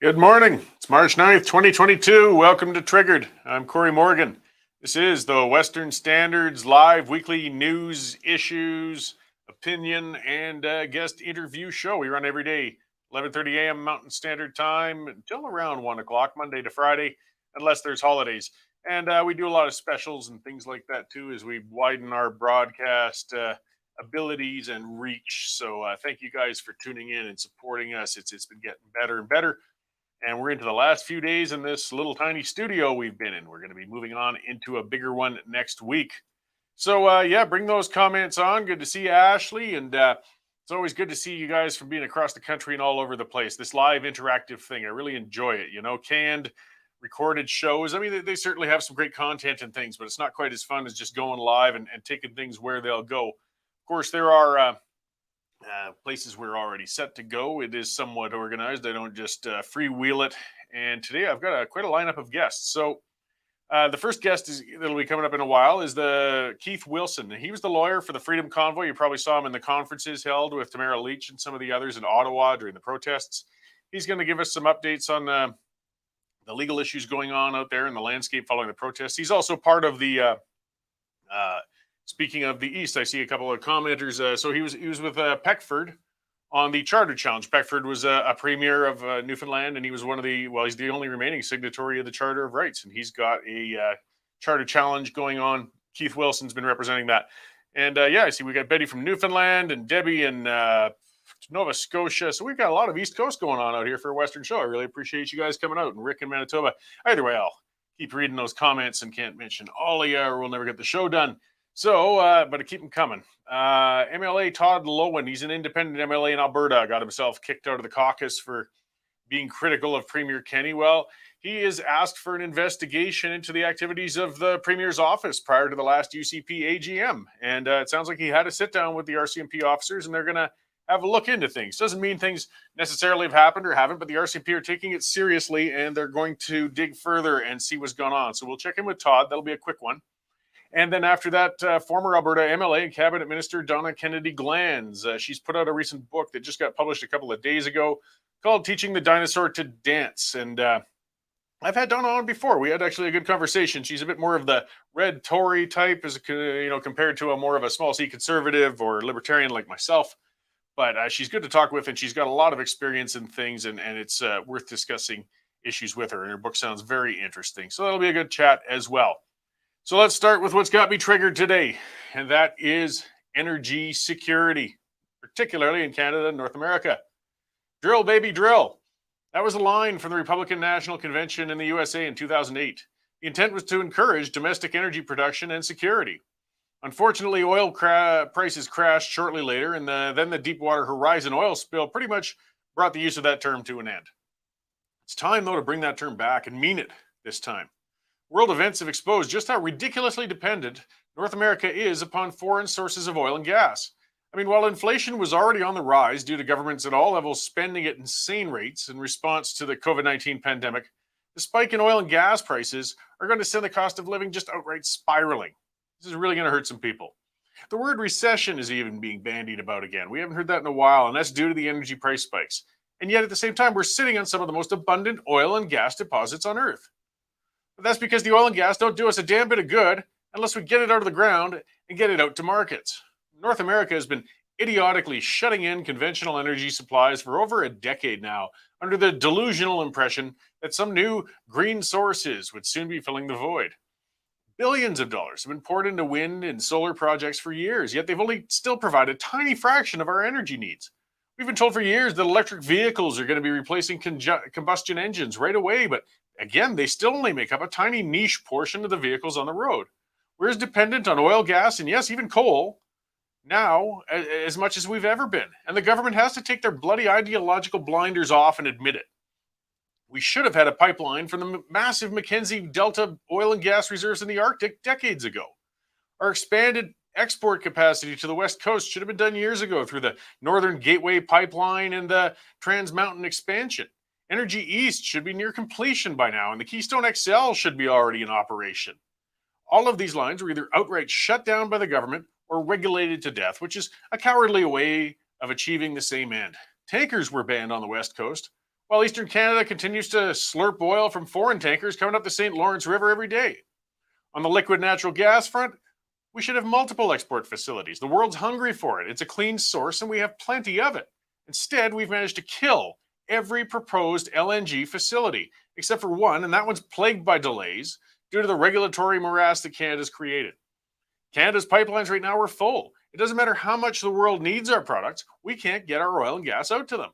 Good morning. It's March 9th, 2022. Welcome to Triggered. I'm Corey Morgan. This is the Western Standards live weekly news, issues, opinion, and guest interview show. We run every day, 11:30 a.m. Mountain Standard Time until around 1 o'clock, Monday to Friday, unless there's holidays. And we do a lot of specials and things like that too as we widen our broadcast abilities and reach. So thank you guys for tuning in and supporting us. It's been getting better and better. And we're into the last few days in this little tiny studio we've been in. We're going to be moving on into a bigger one next week. So, bring those comments on. Good to see you, Ashley. And it's always good to see you guys from being across the country and all over the place. This live interactive thing, I really enjoy it. Canned, recorded shows. I mean, they certainly have some great content and things, but it's not quite as fun as just going live and taking things where they'll go. Of course, there are places we're already set to go. It is somewhat organized. I don't just freewheel it. And today I've got quite a lineup of guests. So the first guest that'll be coming up in a while is the Keith Wilson. He was the lawyer for the Freedom Convoy. You probably saw him in the conferences held with Tamara Leach and some of the others in Ottawa during the protests. He's going to give us some updates on the legal issues going on out there in the landscape following the protests. He's also part of the speaking of the East, I see a couple of commenters. So he was with Peckford on the Charter Challenge. Peckford was a premier of Newfoundland, and he was he's the only remaining signatory of the Charter of Rights, and he's got a Charter Challenge going on. Keith Wilson's been representing that. And I see we got Betty from Newfoundland and Debbie in Nova Scotia. So we've got a lot of East Coast going on out here for a Western show. I really appreciate you guys coming out, and Rick in Manitoba. Either way, I'll keep reading those comments and can't mention all of you or we'll never get the show done. So, but I keep them coming. MLA Todd Lowen, he's an independent MLA in Alberta, got himself kicked out of the caucus for being critical of Premier Kenney. Well, he is asked for an investigation into the activities of the Premier's office prior to the last UCP AGM. And it sounds like he had a sit down with the Rcmp officers, and they're going to have a look into things. Doesn't mean things necessarily have happened or haven't, but the Rcmp are taking it seriously, and they're going to dig further and see what's going on. So we'll check in with Todd. That'll be a quick one. And then after that, former Alberta MLA and Cabinet Minister Donna Kennedy Glanz. She's put out a recent book that just got published a couple of days ago called Teaching the Dinosaur to Dance. And I've had Donna on before. We had actually a good conversation. She's a bit more of the red Tory type, as compared to a more of a small C conservative or libertarian like myself. But she's good to talk with, and she's got a lot of experience in things, and it's worth discussing issues with her. And her book sounds very interesting. So that'll be a good chat as well. So let's start with what's got me triggered today, and that is energy security, particularly in Canada and North America. Drill, baby, drill. That was a line from the Republican National Convention in the USA in 2008. The intent was to encourage domestic energy production and security. Unfortunately, oil prices crashed shortly later, and then the Deepwater Horizon oil spill pretty much brought the use of that term to an end. It's time, though, to bring that term back and mean it this time. World events have exposed just how ridiculously dependent North America is upon foreign sources of oil and gas. I mean, while inflation was already on the rise due to governments at all levels spending at insane rates in response to the COVID-19 pandemic, the spike in oil and gas prices are going to send the cost of living just outright spiraling. This is really going to hurt some people. The word recession is even being bandied about again. We haven't heard that in a while, and that's due to the energy price spikes. And yet at the same time, we're sitting on some of the most abundant oil and gas deposits on Earth. But that's because the oil and gas don't do us a damn bit of good unless we get it out of the ground and get it out to markets. North America has been idiotically shutting in conventional energy supplies for over a decade now under the delusional impression that some new green sources would soon be filling the void. Billions of dollars have been poured into wind and solar projects for years, yet they've only still provided a tiny fraction of our energy needs. We've been told for years that electric vehicles are going to be replacing combustion engines right away, but again, they still only make up a tiny niche portion of the vehicles on the road. We're as dependent on oil, gas, and yes, even coal now as much as we've ever been. And the government has to take their bloody ideological blinders off and admit it. We should have had a pipeline from the massive Mackenzie Delta oil and gas reserves in the Arctic decades ago. Our expanded export capacity to the West Coast should have been done years ago through the Northern Gateway Pipeline and the Trans Mountain expansion. Energy East should be near completion by now, and the Keystone XL should be already in operation. All of these lines were either outright shut down by the government or regulated to death, which is a cowardly way of achieving the same end. Tankers were banned on the West Coast, while Eastern Canada continues to slurp oil from foreign tankers coming up the St. Lawrence River every day. On the liquid natural gas front, we should have multiple export facilities. The world's hungry for it. It's a clean source and we have plenty of it. Instead, we've managed to kill every proposed LNG facility, except for one, and that one's plagued by delays due to the regulatory morass that Canada's created. Canada's pipelines right now are full. It doesn't matter how much the world needs our products, we can't get our oil and gas out to them.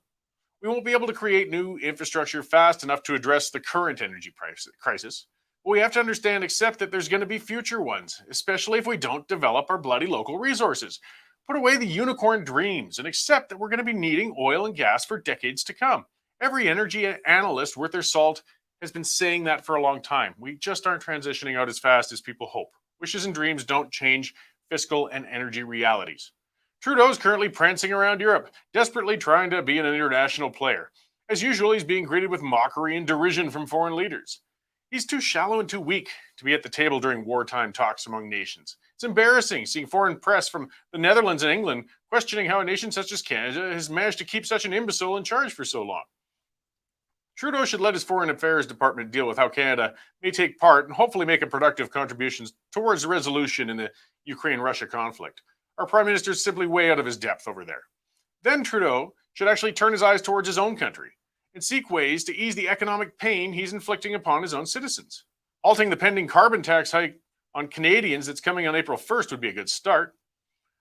We won't be able to create new infrastructure fast enough to address the current energy crisis. But we have to understand and accept that there's going to be future ones, especially if we don't develop our bloody local resources. Put away the unicorn dreams and accept that we're going to be needing oil and gas for decades to come. Every energy analyst worth their salt has been saying that for a long time. We just aren't transitioning out as fast as people hope. Wishes and dreams don't change fiscal and energy realities. Trudeau's currently prancing around Europe, desperately trying to be an international player. As usual, he's being greeted with mockery and derision from foreign leaders. He's too shallow and too weak to be at the table during wartime talks among nations. It's embarrassing seeing foreign press from the Netherlands and England questioning how a nation such as Canada has managed to keep such an imbecile in charge for so long. Trudeau should let his Foreign Affairs Department deal with how Canada may take part and hopefully make a productive contributions towards the resolution in the Ukraine-Russia conflict. Our Prime Minister is simply way out of his depth over there. Then Trudeau should actually turn his eyes towards his own country and seek ways to ease the economic pain he's inflicting upon his own citizens. Halting the pending carbon tax hike on Canadians that's coming on April 1st would be a good start.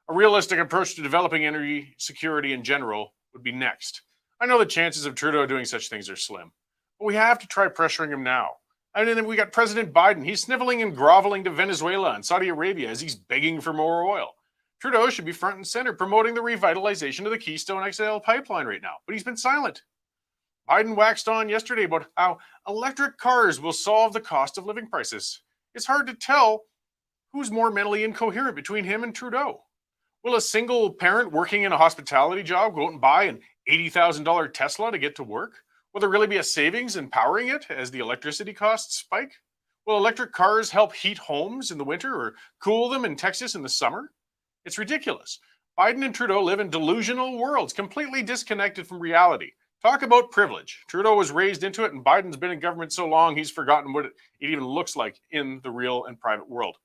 A realistic approach to developing energy security in general would be next. I know the chances of Trudeau doing such things are slim, but we have to try pressuring him now. And then we got President Biden. He's sniveling and groveling to Venezuela and Saudi Arabia as he's begging for more oil. Trudeau should be front and center promoting the revitalization of the Keystone XL pipeline right now, but he's been silent. Biden waxed on yesterday about how electric cars will solve the cost of living crisis. It's hard to tell who's more mentally incoherent between him and Trudeau. Will a single parent working in a hospitality job go out and buy an $80,000 Tesla to get to work? Will there really be a savings in powering it as the electricity costs spike? Will electric cars help heat homes in the winter or cool them in Texas in the summer? It's ridiculous. Biden and Trudeau live in delusional worlds, completely disconnected from reality. Talk about privilege. Trudeau was raised into it, and Biden's been in government so long he's forgotten what it even looks like in the real and private world.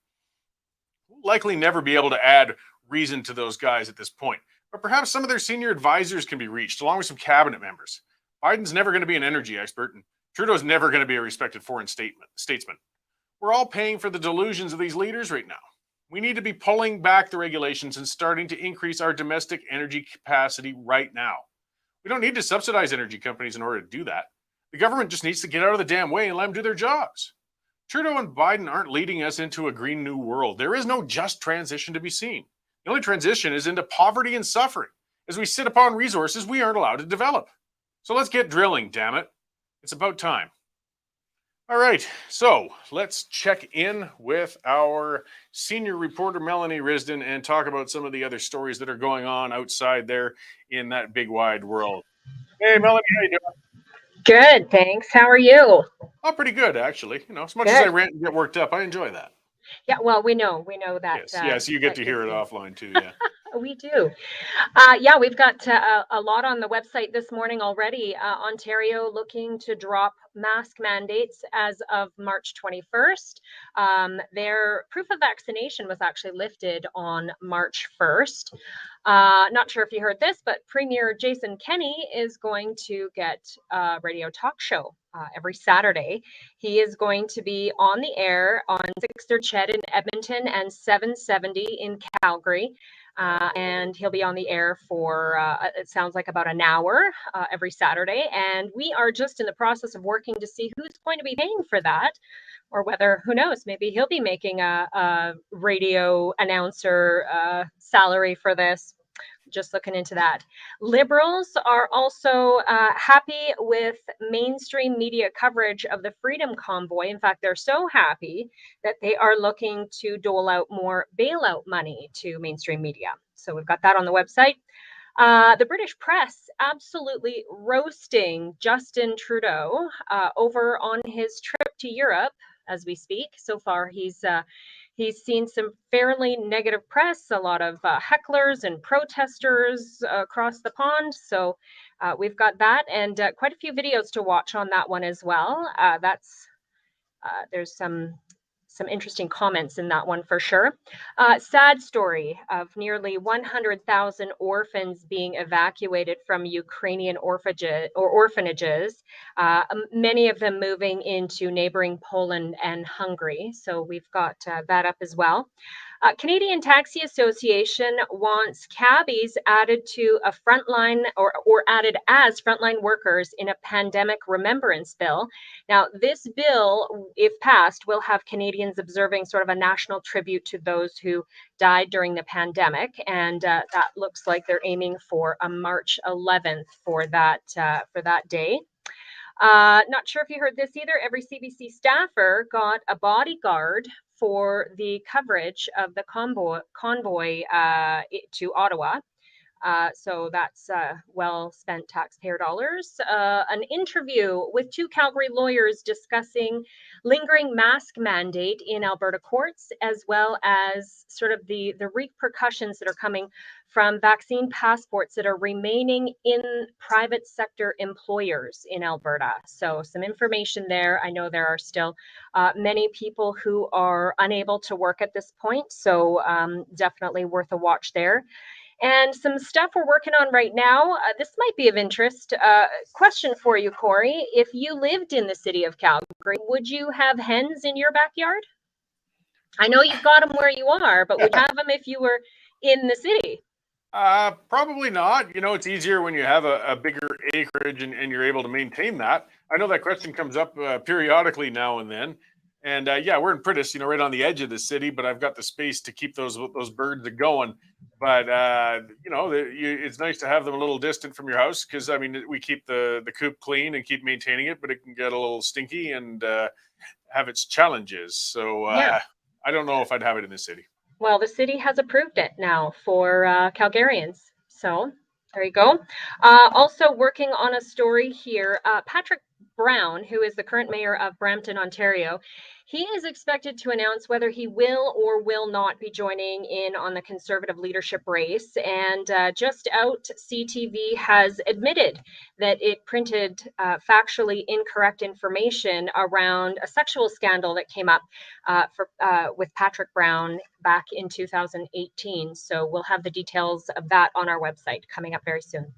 We'll likely never be able to add reason to those guys at this point, but perhaps some of their senior advisors can be reached, along with some cabinet members. Biden's never going to be an energy expert, and Trudeau's never going to be a respected foreign statesman. We're all paying for the delusions of these leaders right now. We need to be pulling back the regulations and starting to increase our domestic energy capacity right now. We don't need to subsidize energy companies in order to do that. The government just needs to get out of the damn way and let them do their jobs. Trudeau and Biden aren't leading us into a green new world. There is no just transition to be seen. The only transition is into poverty and suffering as we sit upon resources we aren't allowed to develop. So let's get drilling, damn it. It's about time. All right, so let's check in with our senior reporter, Melanie Risden, and talk about some of the other stories that are going on outside there in that big wide world. Hey, Melanie, how you doing? Good, thanks. How are you? Oh, pretty good, actually. You know, as much as I rant and get worked up, I enjoy that. Yeah, well, we know that. Yes, you get to hear it offline too, yeah. We do. Yeah, we've got a lot on the website this morning already. Ontario looking to drop mask mandates as of March 21st. Their proof of vaccination was actually lifted on March 1st. Not sure if you heard this, but Premier Jason Kenney is going to get a radio talk show every Saturday. He is going to be on the air on 630 Ched in Edmonton and 770 in Calgary. And he'll be on the air for, it sounds like about an hour every Saturday. And we are just in the process of working to see who's going to be paying for that, or whether, who knows, maybe he'll be making a radio announcer salary for this. Just looking into that. Liberals are also happy with mainstream media coverage of the Freedom Convoy. In fact, they're so happy that they are looking to dole out more bailout money to mainstream media. So we've got that on the website. The British press absolutely roasting Justin Trudeau over on his trip to Europe as we speak. So far, he's He's seen some fairly negative press, a lot of hecklers and protesters across the pond. So we've got that, and quite a few videos to watch on that one as well. There's some interesting comments in that one for sure. Sad story of nearly 100,000 orphans being evacuated from Ukrainian orphanages, many of them moving into neighboring Poland and Hungary. So we've got that up as well. Canadian Taxi Association wants cabbies added to a frontline or added as frontline workers in a pandemic remembrance bill. Now, this bill, if passed, will have Canadians observing sort of a national tribute to those who died during the pandemic, and that looks like they're aiming for a March 11th for that day. Not sure if you heard this either. Every CBC staffer got a bodyguard for the coverage of the convoy to Ottawa. So that's well spent taxpayer dollars. An interview with two Calgary lawyers discussing lingering mask mandate in Alberta courts, as well as sort of the repercussions that are coming from vaccine passports that are remaining in private sector employers in Alberta. So some information there. I know there are still many people who are unable to work at this point. So definitely worth a watch there. And some stuff we're working on right now. This might be of interest. Question for you, Corey. If you lived in the city of Calgary, would you have hens in your backyard? I know you've got them where you are, but would you have them if you were in the city? Probably not. You know, it's easier when you have a bigger acreage and you're able to maintain that. I know that question comes up periodically now and then. And yeah, we're in Pritis, you know, right on the edge of the city, but I've got the space to keep those birds going. But you know, it's nice to have them a little distant from your house because I mean, we keep the coop clean and keep maintaining it, but it can get a little stinky and have its challenges. So Yeah. I don't know if I'd have it in the city. Well, the city has approved it now for Calgarians. So there you go. Also working on a story here, Patrick Brown, who is the current mayor of Brampton, Ontario, he is expected to announce whether he will or will not be joining in on the Conservative leadership race. And just out, CTV has admitted that it printed factually incorrect information around a sexual scandal that came up with Patrick Brown back in 2018. So we'll have the details of that on our website coming up very soon.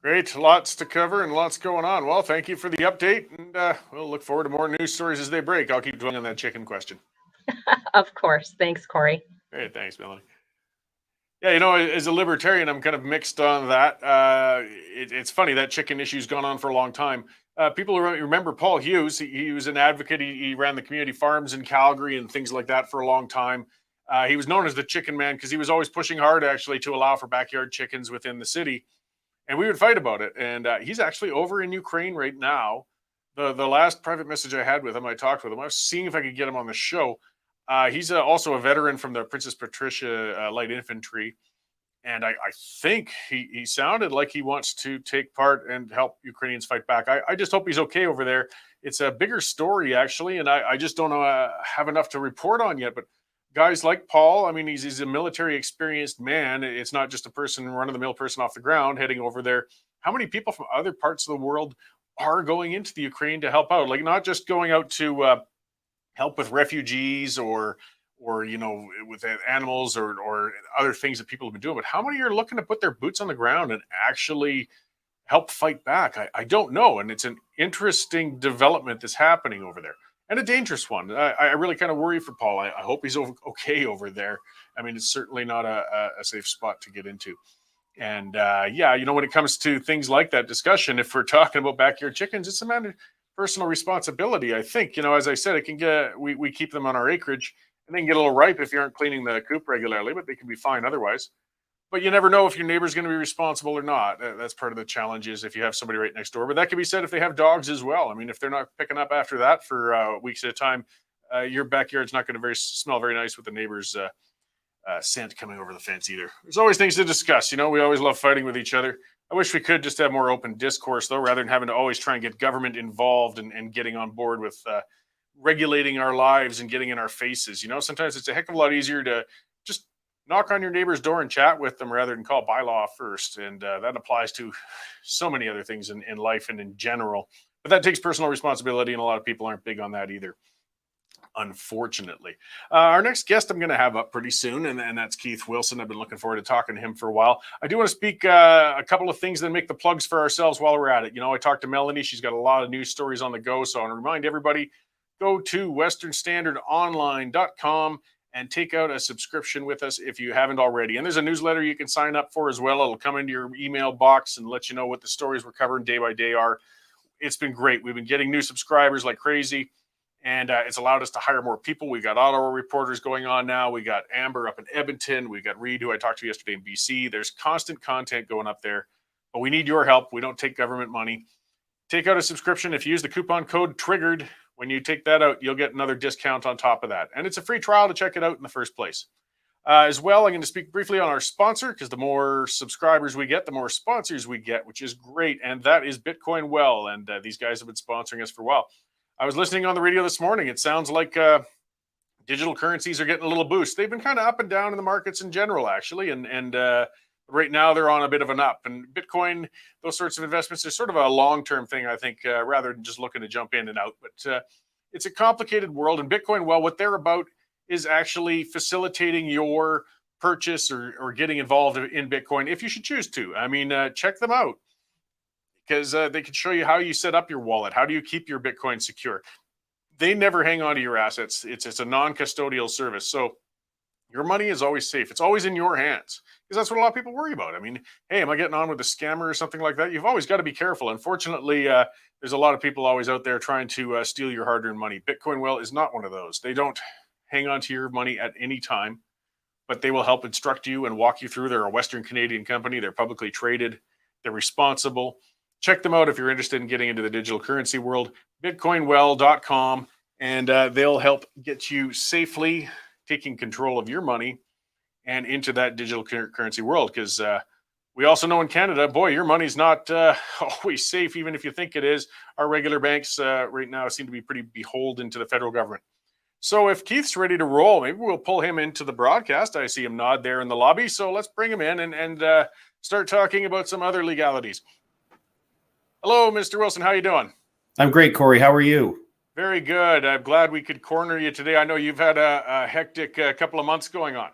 Great. Lots to cover and lots going on. Well, thank you for the update. And we'll look forward to more news stories as they break. I'll keep dwelling on that chicken question. Of course. Thanks, Corey. Great. Thanks, Melanie. Yeah, you know, as a libertarian, I'm kind of mixed on that. It's funny, that chicken issue's gone on for a long time. People remember Paul Hughes. He was an advocate. He ran the community farms in Calgary and things like that for a long time. He was known as the chicken man because he was always pushing hard, actually, to allow for backyard chickens within the city. And we would fight about it. And he's actually over in Ukraine right now. The last private message I had with him, I talked with him. I was seeing if I could get him on the show. He's also a veteran from the Princess Patricia Light Infantry. And I think he sounded like he wants to take part and help Ukrainians fight back. I just hope he's okay over there. It's a bigger story, actually. And I just don't have enough to report on yet. But guys like Paul, I mean, he's a military experienced man. It's not just a person, run-of-the-mill person off the ground heading over there. How many people from other parts of the world are going into the Ukraine to help out? Like, not just going out to help with refugees or you know, with animals or other things that people have been doing, but how many are looking to put their boots on the ground and actually help fight back? I don't know. And it's an interesting development that's happening over there. And a dangerous one. I really kind of worry for Paul. I hope he's okay over there. I mean, it's certainly not a safe spot to get into. And yeah, you know, when it comes to things like that discussion, if we're talking about backyard chickens, it's a matter of personal responsibility. I think, you know, as I said, it can get, we keep them on our acreage and they can get a little ripe if you aren't cleaning the coop regularly, but they can be fine otherwise. But you never know if your neighbor's going to be responsible or not. That's part of the challenge is if you have somebody right next door. But that can be said if they have dogs as well. I mean, if they're not picking up after that for weeks at a time, your backyard's not going to smell very nice with the neighbor's scent coming over the fence either. There's always things to discuss. You know, we always love fighting with each other. I wish we could just have more open discourse, though, rather than having to always try and get government involved and getting on board with regulating our lives and getting in our faces. Sometimes it's a heck of a lot easier to just knock on your neighbor's door and chat with them rather than call bylaw first. And that applies to so many other things in life and in general. But that takes personal responsibility, and a lot of people aren't big on that either, unfortunately. Our next guest I'm going to have up pretty soon, and that's Keith Wilson. I've been looking forward to talking to him for a while. I do want to speak a couple of things, then make the plugs for ourselves while we're at it. I talked to Melanie. She's got a lot of news stories on the go. So I want to remind everybody, go to westernstandardonline.com and take out a subscription with us if you haven't already. And there's a newsletter you can sign up for as well. It'll come into your email box and let you know what the stories we're covering day by day are. It's been great. We've been getting new subscribers like crazy, and it's allowed us to hire more people. We got Ottawa reporters going on now. We got Amber up in Edmonton. We got Reed, who I talked to yesterday in BC. There's constant content going up there, but we need your help. We don't take government money. Take out a subscription. If you use the coupon code TRIGGERED, when you take that out, you'll get another discount on top of that. And it's a free trial to check it out in the first place. As well, I'm going to speak briefly on our sponsor, because the more subscribers we get, the more sponsors we get, which is great. And that is Bitcoin Well. And these guys have been sponsoring us for a while. I was listening on the radio this morning. It sounds like digital currencies are getting a little boost. They've been kind of up and down in the markets in general, actually. And right now they're on a bit of an up. And Bitcoin, those sorts of investments are sort of a long-term thing, I think, rather than just looking to jump in and out. But it's a complicated world. And Bitcoin, well, what they're about is actually facilitating your purchase or getting involved in Bitcoin if you should choose to. I mean, check them out, because they can show you how you set up your wallet. How do you keep your Bitcoin secure? They never hang on to your assets. It's a non-custodial service. So your money is always safe. It's always in your hands, because that's what a lot of people worry about. I mean, hey, am I getting on with a scammer or something like that? You've always got to be careful. Unfortunately, there's a lot of people always out there trying to steal your hard-earned money. Bitcoin Well is not one of those. They don't hang on to your money at any time, but they will help instruct you and walk you through. They're a Western Canadian company. They're publicly traded. They're responsible. Check them out if you're interested in getting into the digital currency world. bitcoinwell.com, and they'll help get you safely taking control of your money and into that digital currency world, because we also know in Canada, boy, your money's not always safe, even if you think it is. Our regular banks right now seem to be pretty beholden to the federal government. So if Keith's ready to roll, maybe we'll pull him into the broadcast. I see him nod there in the lobby. So let's bring him in and start talking about some other legalities. Hello, Mr. Wilson. How you doing? I'm great, Corey. How are you? Very good. I'm glad we could corner you today. I know you've had a hectic couple of months going on.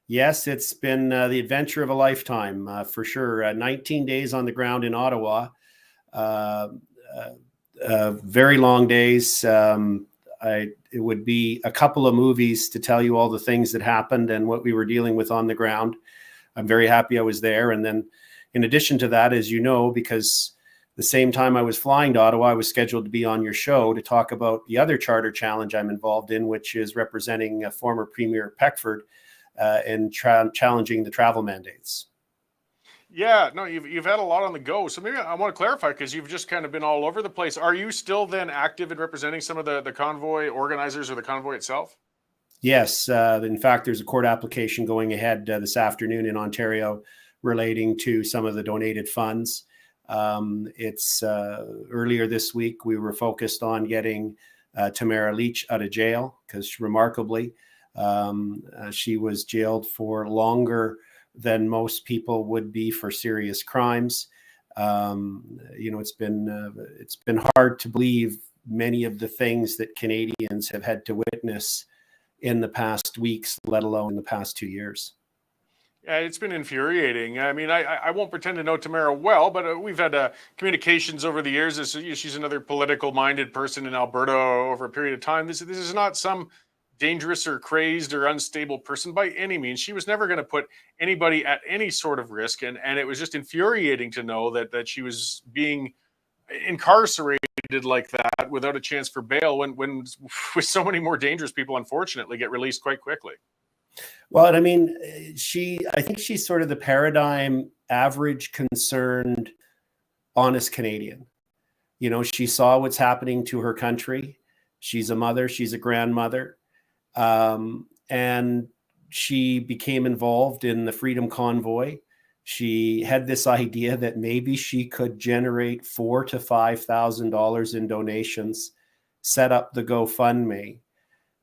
Yes, it's been the adventure of a lifetime, for sure. 19 days on the ground in Ottawa. Very long days. It would be a couple of movies to tell you all the things that happened and what we were dealing with on the ground. I'm very happy I was there. And then in addition to that, as you know, because the same time I was flying to Ottawa, I was scheduled to be on your show to talk about the other charter challenge I'm involved in, which is representing former Premier Peckford and challenging the travel mandates. Yeah, no, you've had a lot on the go. So maybe I want to clarify, because you've just kind of been all over the place. Are you still then active in representing some of the convoy organizers or the convoy itself? Yes. In fact, there's a court application going ahead this afternoon in Ontario relating to some of the donated funds. It's earlier this week, we were focused on getting Tamara Leach out of jail, because remarkably, she was jailed for longer than most people would be for serious crimes. It's been hard to believe many of the things that Canadians have had to witness in the past weeks, let alone in the past 2 years. Yeah, it's been infuriating. I mean, I won't pretend to know Tamara well, but we've had communications over the years. She's another political-minded person in Alberta over a period of time. This is not some dangerous or crazed or unstable person by any means. She was never going to put anybody at any sort of risk. And it was just infuriating to know that she was being incarcerated like that without a chance for bail when with so many more dangerous people, unfortunately, get released quite quickly. Well, I mean, I think she's sort of the paradigm average concerned, honest Canadian. She saw what's happening to her country. She's a mother, she's a grandmother. And she became involved in the Freedom Convoy. She had this idea that maybe she could generate $4,000 to $5,000 in donations set up the GoFundMe.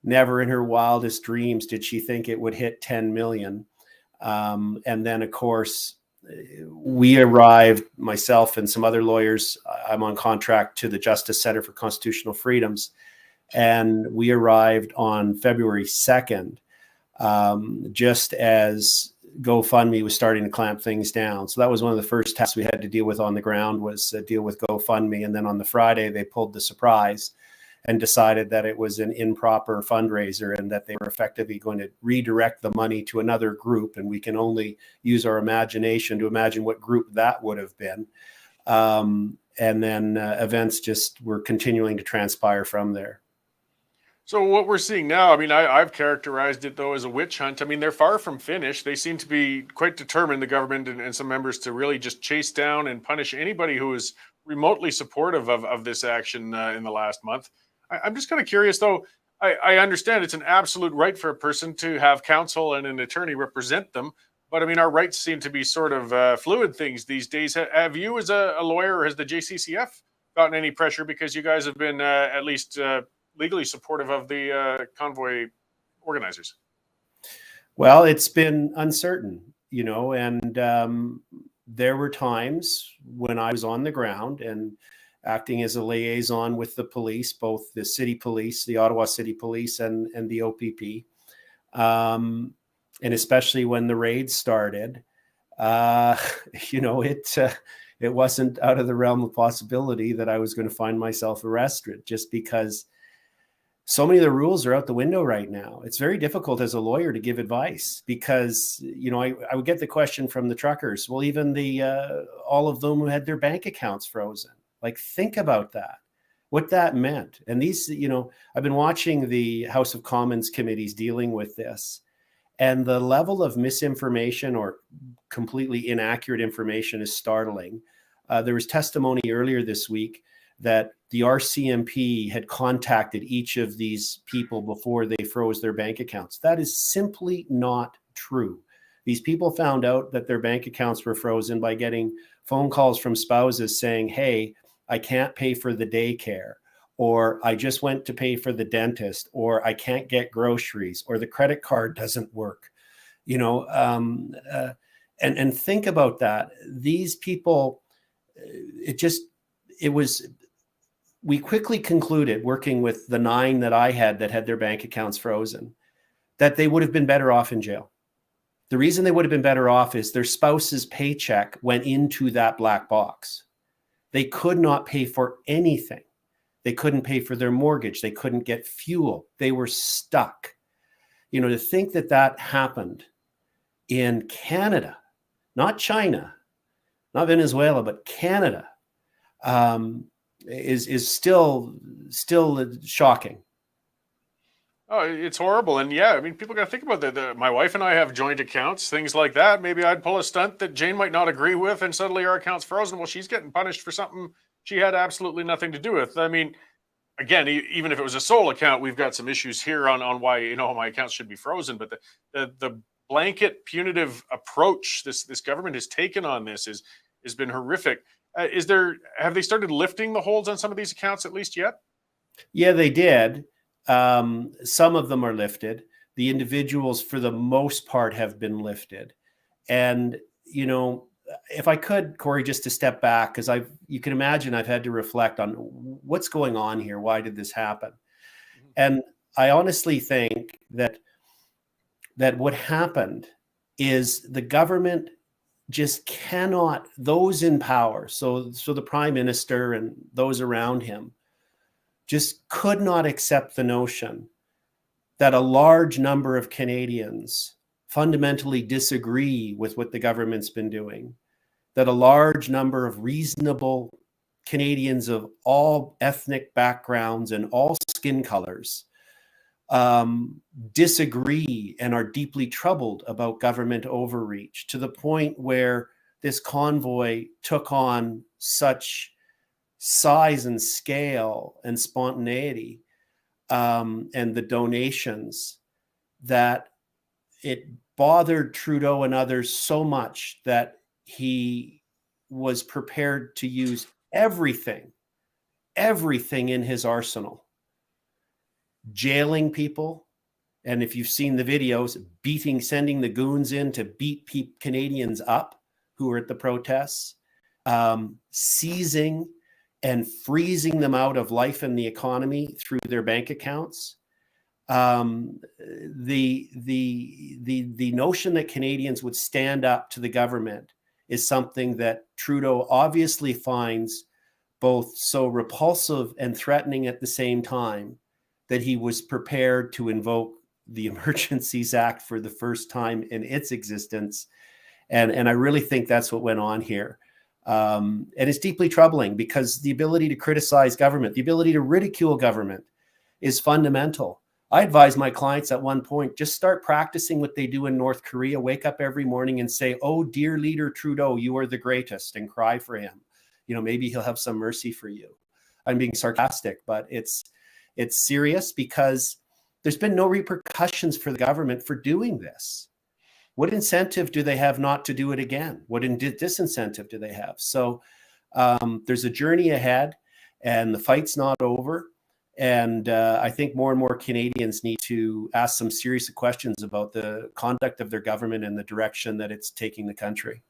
Never in her wildest dreams did she think it would hit 10 million. And then, of course, we arrived, myself and some other lawyers, I'm on contract to the Justice Center for Constitutional Freedoms, and we arrived on February 2nd, just as GoFundMe was starting to clamp things down. So that was one of the first tasks we had to deal with on the ground, was deal with GoFundMe. And then on the Friday, they pulled the surprise and decided that it was an improper fundraiser and that they were effectively going to redirect the money to another group. And we can only use our imagination to imagine what group that would have been. And then events just were continuing to transpire from there. So what we're seeing now, I mean, I've characterized it, though, as a witch hunt. I mean, they're far from finished. They seem to be quite determined, the government and some members, to really just chase down and punish anybody who is remotely supportive of this action in the last month. I'm just kind of curious, though. I understand it's an absolute right for a person to have counsel and an attorney represent them. But I mean, our rights seem to be sort of fluid things these days. Have you, as a lawyer, or has the JCCF gotten any pressure because you guys have been at least legally supportive of the convoy organizers? Well, it's been uncertain, and there were times when I was on the ground and acting as a liaison with the police, both the city police, the Ottawa City Police, and the OPP. And especially when the raids started, it wasn't out of the realm of possibility that I was going to find myself arrested, just because so many of the rules are out the window right now. It's very difficult as a lawyer to give advice because, I would get the question from the truckers. Well, even all of them who had their bank accounts frozen. Like, think about that, what that meant. And these, I've been watching the House of Commons committees dealing with this, and the level of misinformation or completely inaccurate information is startling. There was testimony earlier this week that the Rcmp had contacted each of these people before they froze their bank accounts. That is simply not true. These people found out that their bank accounts were frozen by getting phone calls from spouses saying, hey, I can't pay for the daycare, or I just went to pay for the dentist, or I can't get groceries, or the credit card doesn't work. And think about that. These people, we quickly concluded, working with the 9 that I had that had their bank accounts frozen, that they would have been better off in jail. The reason they would have been better off is their spouse's paycheck went into that black box. They could not pay for anything. They couldn't pay for their mortgage. They couldn't get fuel. They were stuck. To think that happened in Canada, not China, not Venezuela, but Canada, is still shocking. Oh, it's horrible. And yeah, I mean, people got to think about that. My wife and I have joint accounts, things like that. Maybe I'd pull a stunt that Jane might not agree with, and suddenly our account's frozen. Well, she's getting punished for something she had absolutely nothing to do with. I mean, again, even if it was a sole account, we've got some issues here on why, my accounts should be frozen. But the blanket punitive approach this government has taken on this has been horrific. Have they started lifting the holds on some of these accounts at least yet? Yeah, they did. Some of them are lifted. The individuals, for the most part, have been lifted. And, if I could, Corey, just to step back, because you can imagine I've had to reflect on what's going on here. Why did this happen? Mm-hmm. And I honestly think that what happened is the government just cannot, those in power, so the prime minister and those around him, just could not accept the notion that a large number of Canadians fundamentally disagree with what the government's been doing, that a large number of reasonable Canadians of all ethnic backgrounds and all skin colors disagree and are deeply troubled about government overreach, to the point where this convoy took on such size and scale and spontaneity, and the donations, that it bothered Trudeau and others so much that he was prepared to use everything in his arsenal jailing people. And if you've seen the videos, sending the goons in to beat Canadians up who were at the protests, seizing and freezing them out of life and the economy through their bank accounts. The notion that Canadians would stand up to the government is something that Trudeau obviously finds both so repulsive and threatening at the same time that he was prepared to invoke the Emergencies Act for the first time in its existence. And I really think that's what went on here. And it's deeply troubling because the ability to criticize government, the ability to ridicule government is fundamental. I advise my clients at one point, just start practicing what they do in North Korea. Wake up every morning and say, "Oh, dear leader Trudeau, you are the greatest," and cry for him. Maybe he'll have some mercy for you. I'm being sarcastic, but it's serious because there's been no repercussions for the government for doing this. What incentive do they have not to do it again? What disincentive do they have? So there's a journey ahead, and the fight's not over. And I think more and more Canadians need to ask some serious questions about the conduct of their government and the direction that it's taking the country.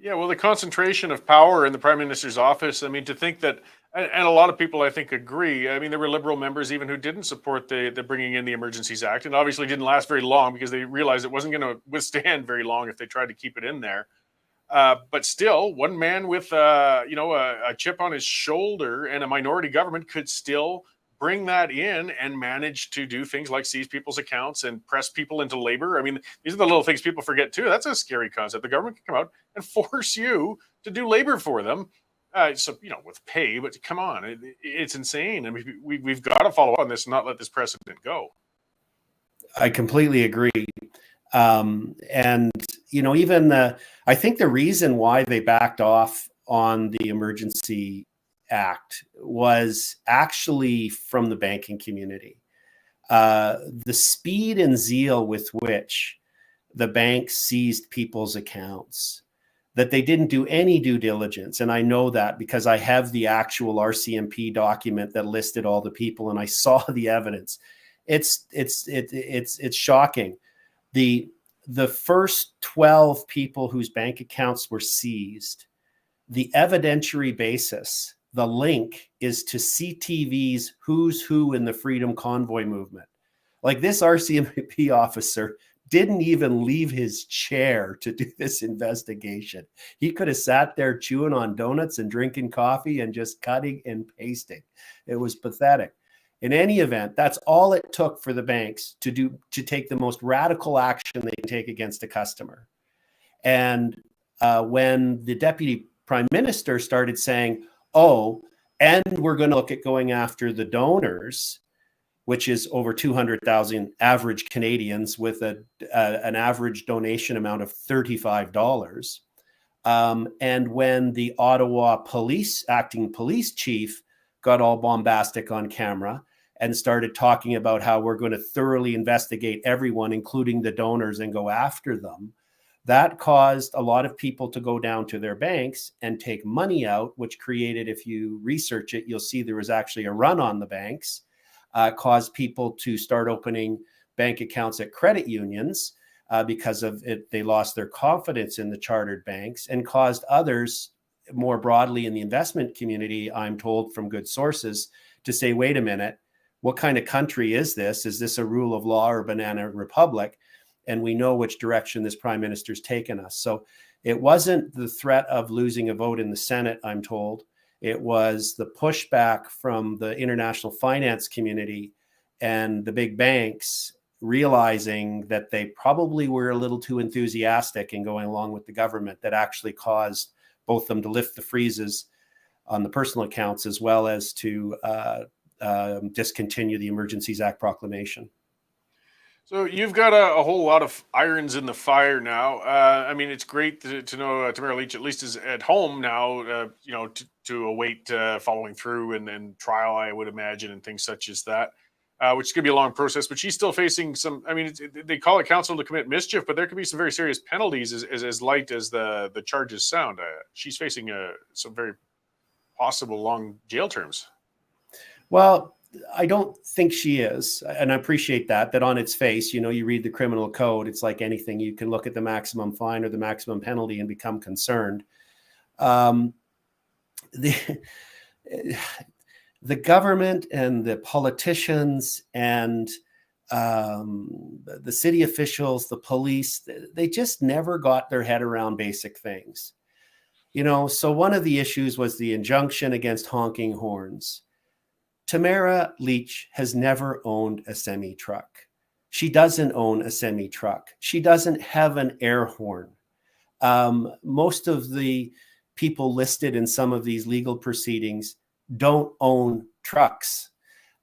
Yeah, well, the concentration of power in the Prime Minister's office, I mean, to think that, and a lot of people, I think, agree. I mean, there were Liberal members even who didn't support the bringing in the Emergencies Act, and obviously didn't last very long because they realized it wasn't going to withstand very long if they tried to keep it in there. But still, one man with, a chip on his shoulder and a minority government could still bring that in and manage to do things like seize people's accounts and press people into labor. I mean, these are the little things people forget too. That's a scary concept. The government can come out and force you to do labor for them. With pay, but come on, it's insane. I mean, we've got to follow up on this and not let this precedent go. I completely agree. I think the reason why they backed off on the Emergency Act was actually from the banking community. The speed and zeal with which the banks seized people's accounts, that they didn't do any due diligence. And I know that because I have the actual Rcmp document that listed all the people and I saw the evidence. It's shocking. The first 12 people whose bank accounts were seized, the evidentiary basis, the link is to CTV's Who's Who in the Freedom Convoy movement. Like, this Rcmp officer didn't even leave his chair to do this investigation. He could have sat there chewing on donuts and drinking coffee and just cutting and pasting. It was pathetic. In any event, that's all it took for the banks to take the most radical action they can take against a customer. And when the deputy prime minister started saying, "Oh, and we're going to look at going after the donors," which is over 200,000 average Canadians with an average donation amount of $35. And when the Ottawa acting police chief got all bombastic on camera and started talking about how we're going to thoroughly investigate everyone, including the donors, and go after them, that caused a lot of people to go down to their banks and take money out, which created, if you research it, you'll see there was actually a run on the banks, caused people to start opening bank accounts at credit unions because of it. They lost their confidence in the chartered banks, and caused others more broadly in the investment community, I'm told from good sources, to say, wait a minute, what kind of country is this? Is this a rule of law or banana republic? And we know which direction this prime minister's taken us. So it wasn't the threat of losing a vote in the Senate, I'm told. It was the pushback from the international finance community and the big banks realizing that they probably were a little too enthusiastic in going along with the government that actually caused both them to lift the freezes on the personal accounts as well as to discontinue the Emergencies Act proclamation. So you've got a whole lot of irons in the fire now. I mean, it's great to know Tamara Lich at least is at home now, to await following through and trial, I would imagine, and things such as that, which is going to be a long process. But she's still facing some, I mean, they call it counsel to commit mischief, but there could be some very serious penalties as light as the charges sound. She's facing some very possible long jail terms. Well, I don't think she is. And I appreciate that on its face, you know, you read the criminal code, it's like anything. You can look at the maximum fine or the maximum penalty and become concerned. The government and the politicians and the city officials, the police, they just never got their head around basic things. You know, so one of the issues was the injunction against honking horns. Tamara Leach has never owned a semi-truck. She doesn't own a semi-truck. She doesn't have an air horn. Most of the people listed in some of these legal proceedings don't own trucks.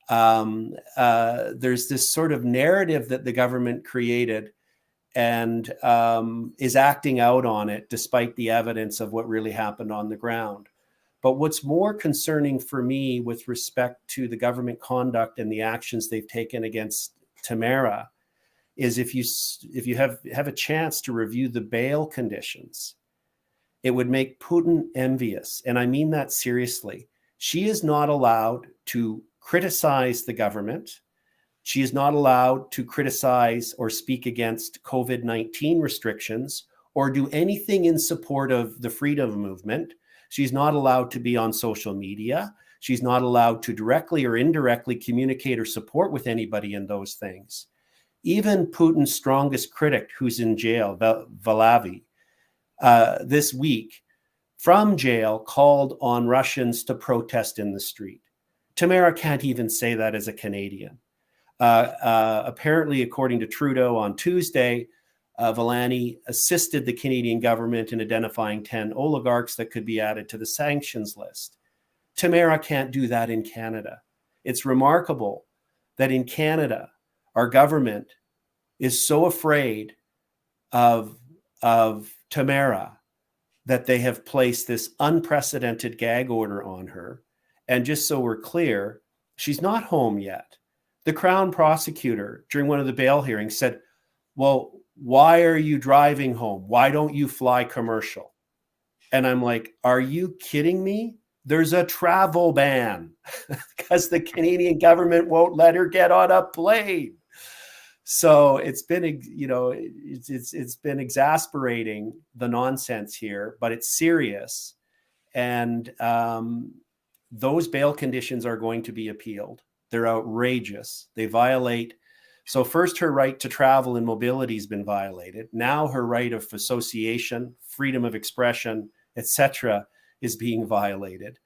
There's this sort of narrative that the government created and is acting out on it despite the evidence of what really happened on the ground. But what's more concerning for me with respect to the government conduct and the actions they've taken against Tamara is if you have a chance to review the bail conditions, it would make Putin envious. And I mean that seriously. She is not allowed to criticize the government. She is not allowed to criticize or speak against COVID-19 restrictions or do anything in support of the freedom movement. She's not allowed to be on social media. She's not allowed to directly or indirectly communicate or support with anybody in those things. Even Putin's strongest critic, who's in jail, Valavi, this week from jail called on Russians to protest in the street. Tamara can't even say that as a Canadian. Apparently, according to Trudeau on Tuesday, Valani assisted the Canadian government in identifying 10 oligarchs that could be added to the sanctions list. Tamara can't do that in Canada. It's remarkable that in Canada, our government is so afraid of Tamara that they have placed this unprecedented gag order on her. And just so we're clear, she's not home yet. The Crown prosecutor, during one of the bail hearings, said, well, why are you driving home? Why don't you fly commercial? And I'm like, are you kidding me? There's a travel ban because the Canadian government won't let her get on a plane. So it's been, you know, it's been exasperating, the nonsense here, but it's serious. And those bail conditions are going to be appealed. They're outrageous. They violate. So first, her right to travel and mobility has been violated. Now her right of association, freedom of expression, etc., is being violated.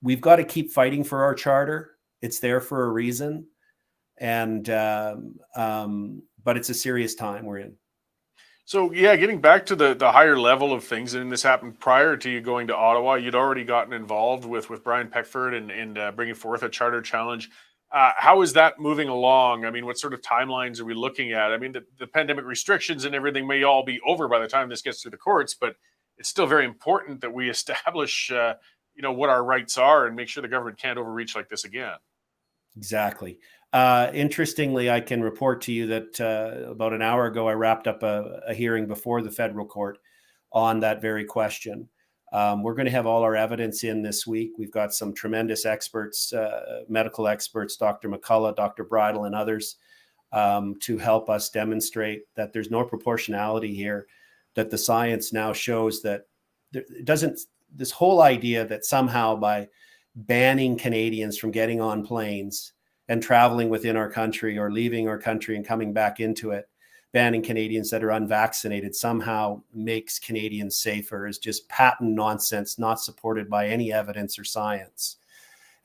We've got to keep fighting for our charter. It's there for a reason. And but it's a serious time we're in. So yeah, getting back to the higher level of things, and this happened prior to you going to Ottawa. You'd already gotten involved with Brian Peckford and bringing forth a charter challenge. How is that moving along? I mean, what sort of timelines are we looking at? I mean, the pandemic restrictions and everything may all be over by the time this gets through the courts, but it's still very important that we establish, you know, what our rights are and make sure the government can't overreach like this again. Exactly. Interestingly, I can report to you that about an hour ago, I wrapped up a hearing before the federal court on that very question. We're going to have all our evidence in this week. We've got some tremendous experts, medical experts, Dr. McCullough, Dr. Bridle, and others to help us demonstrate that there's no proportionality here, that the science now shows that it doesn't, this whole idea that somehow by banning Canadians from getting on planes and traveling within our country or leaving our country and coming back into it, banning Canadians that are unvaccinated somehow makes Canadians safer is just patent nonsense, not supported by any evidence or science.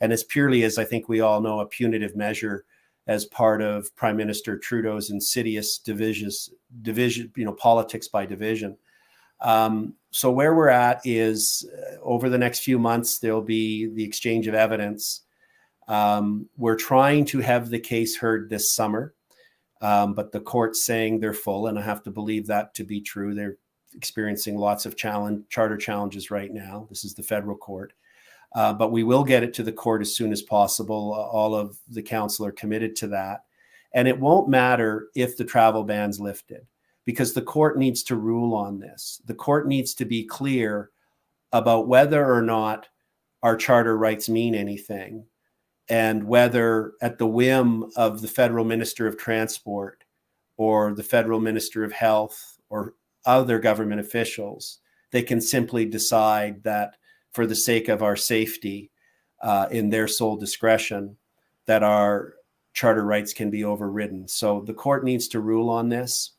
And it's purely, as I think we all know, a punitive measure as part of Prime Minister Trudeau's insidious division, you know, politics by division. So where we're at is over the next few months, there'll be the exchange of evidence. We're trying to have the case heard this summer, but the court's saying they're full, and I have to believe that to be true. They're experiencing lots of charter challenges right now. This is the federal court. But we will get it to the court as soon as possible. All of the council are committed to that. And it won't matter if the travel ban's lifted, because the court needs to rule on this. The court needs to be clear about whether or not our charter rights mean anything. and whether at the whim of the federal minister of transport or the federal minister of health or other government officials, they can simply decide that for the sake of our safety, in their sole discretion, that our charter rights can be overridden. So the court needs to rule on this.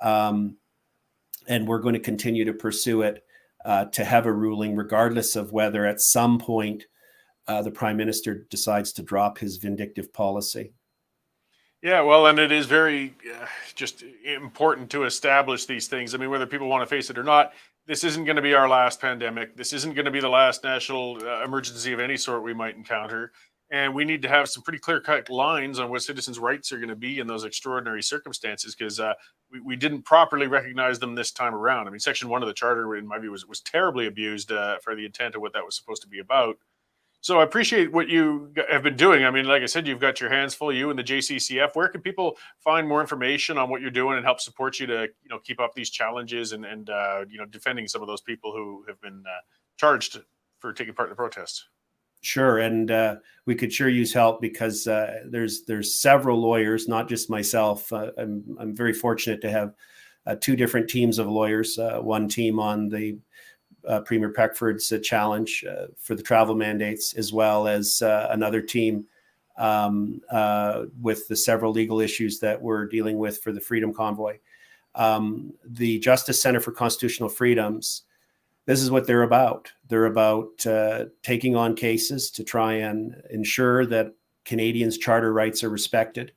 And we're going to continue to pursue it to have a ruling, regardless of whether at some point the Prime Minister decides to drop his vindictive policy. Yeah, well, and it is very just important to establish these things. I mean, whether people want to face it or not, this isn't going to be our last pandemic. This isn't going to be the last national emergency of any sort we might encounter. And we need to have some pretty clear-cut lines on what citizens' rights are going to be in those extraordinary circumstances, because we didn't properly recognize them this time around. I mean, Section 1 of the Charter, in my view, was terribly abused for the intent of what that was supposed to be about. So I appreciate what you have been doing. I mean, like I said, you've got your hands full, you and the JCCF. Where can people find more information on what you're doing and help support you to, keep up these challenges and defending some of those people who have been charged for taking part in the protests? Sure, and we could sure use help, because there's several lawyers, not just myself. I'm very fortunate to have two different teams of lawyers. One team on the Premier Peckford's challenge for the travel mandates, as well as another team with the several legal issues that we're dealing with for the Freedom Convoy. The Justice Center for Constitutional Freedoms, this is what they're about. They're about taking on cases to try and ensure that Canadians' charter rights are respected.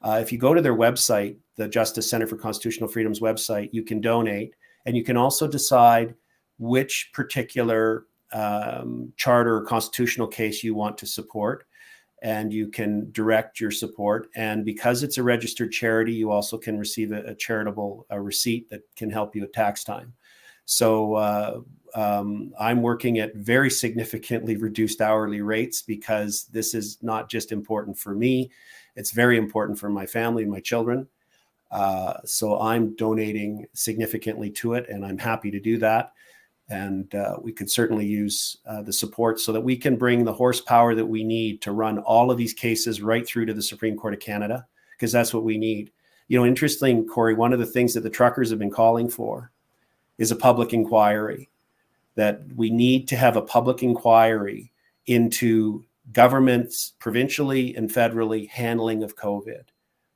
If you go to their website, the Justice Center for Constitutional Freedoms website, you can donate, and you can also decide which particular charter or constitutional case you want to support, and you can direct your support. And because it's a registered charity, you also can receive a charitable receipt that can help you at tax time. So I'm working at very significantly reduced hourly rates, because this is not just important for me, it's very important for my family and my children. So I'm donating significantly to it, and I'm happy to do that. And we could certainly use the support so that we can bring the horsepower that we need to run all of these cases right through to the Supreme Court of Canada, because that's what we need. Interesting, Corey, one of the things that the truckers have been calling for is a public inquiry, that we need to have a public inquiry into governments, provincially and federally, handling of COVID.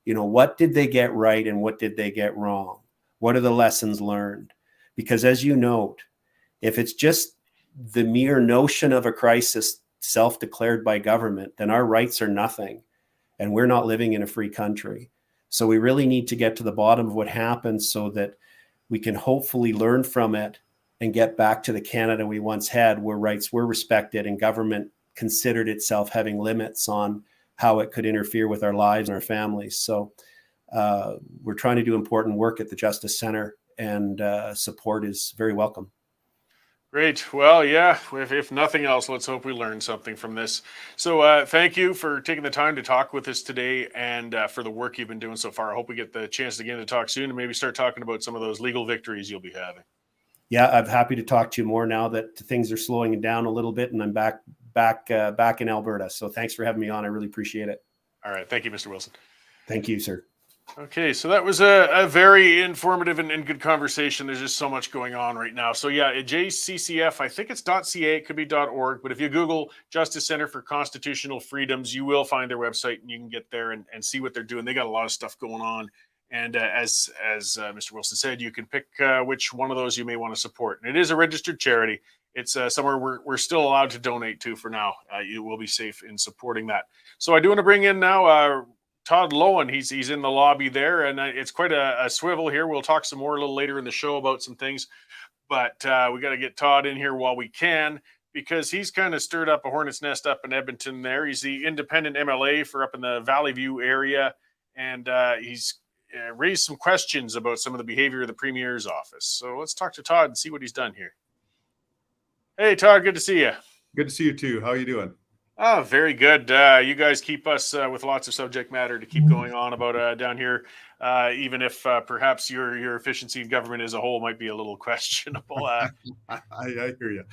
What did they get right and what did they get wrong? What are the lessons learned? Because as you note, if it's just the mere notion of a crisis self-declared by government, then our rights are nothing, and we're not living in a free country. So we really need to get to the bottom of what happened so that we can hopefully learn from it and get back to the Canada we once had, where rights were respected and government considered itself having limits on how it could interfere with our lives and our families. So we're trying to do important work at the Justice Center, and support is very welcome. Great. Well, yeah, if nothing else, let's hope we learn something from this. So thank you for taking the time to talk with us today, and for the work you've been doing so far. I hope we get the chance again to talk soon and maybe start talking about some of those legal victories you'll be having. Yeah, I'm happy to talk to you more now that things are slowing down a little bit, and I'm back in Alberta. So thanks for having me on. I really appreciate it. All right. Thank you, Mr. Wilson. Thank you, sir. Okay, so that was a very informative and good conversation. There's just so much going on right now. So yeah, JCCF, I think it's .ca, it could be .org, but if you Google Justice Center for Constitutional Freedoms, you will find their website, and you can get there and see what they're doing. They got a lot of stuff going on. And as Mr. Wilson said, you can pick which one of those you may want to support. And it is a registered charity. It's somewhere we're still allowed to donate to for now. You will be safe in supporting that. So I do want to bring in now Todd Lowen. He's in the lobby there, and it's quite a swivel here. We'll talk some more a little later in the show about some things, but we got to get Todd in here while we can, because he's kind of stirred up a hornet's nest up in Edmonton there. He's the independent MLA for up in the Valley View area, and he's raised some questions about some of the behavior of the Premier's office. So let's talk to Todd and see what he's done here. Hey, Todd, good to see you. Good to see you too. How are you doing? Oh, very good. You guys keep us with lots of subject matter to keep going on about down here, even if perhaps your efficiency of government as a whole might be a little questionable. I hear you.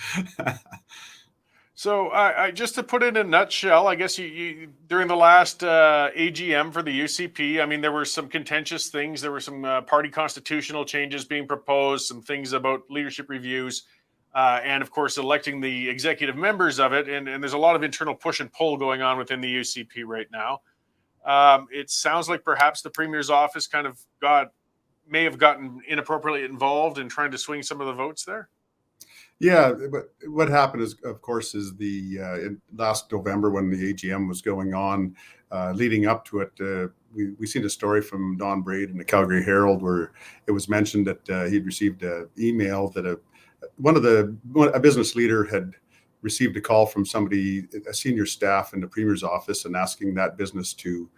So, I just to put it in a nutshell, I guess you during the last AGM for the UCP, I mean, there were some contentious things. There were some party constitutional changes being proposed, some things about leadership reviews, and of course, electing the executive members of it. And there's a lot of internal push and pull going on within the UCP right now. It sounds like perhaps the Premier's office kind of may have gotten inappropriately involved in trying to swing some of the votes there. Yeah, but what happened is, of course, is last November when the AGM was going on, leading up to it, we seen a story from Don Braid in the Calgary Herald where it was mentioned that he'd received an email that a business leader had received a call from somebody, a senior staff in the Premier's office, and asking that business to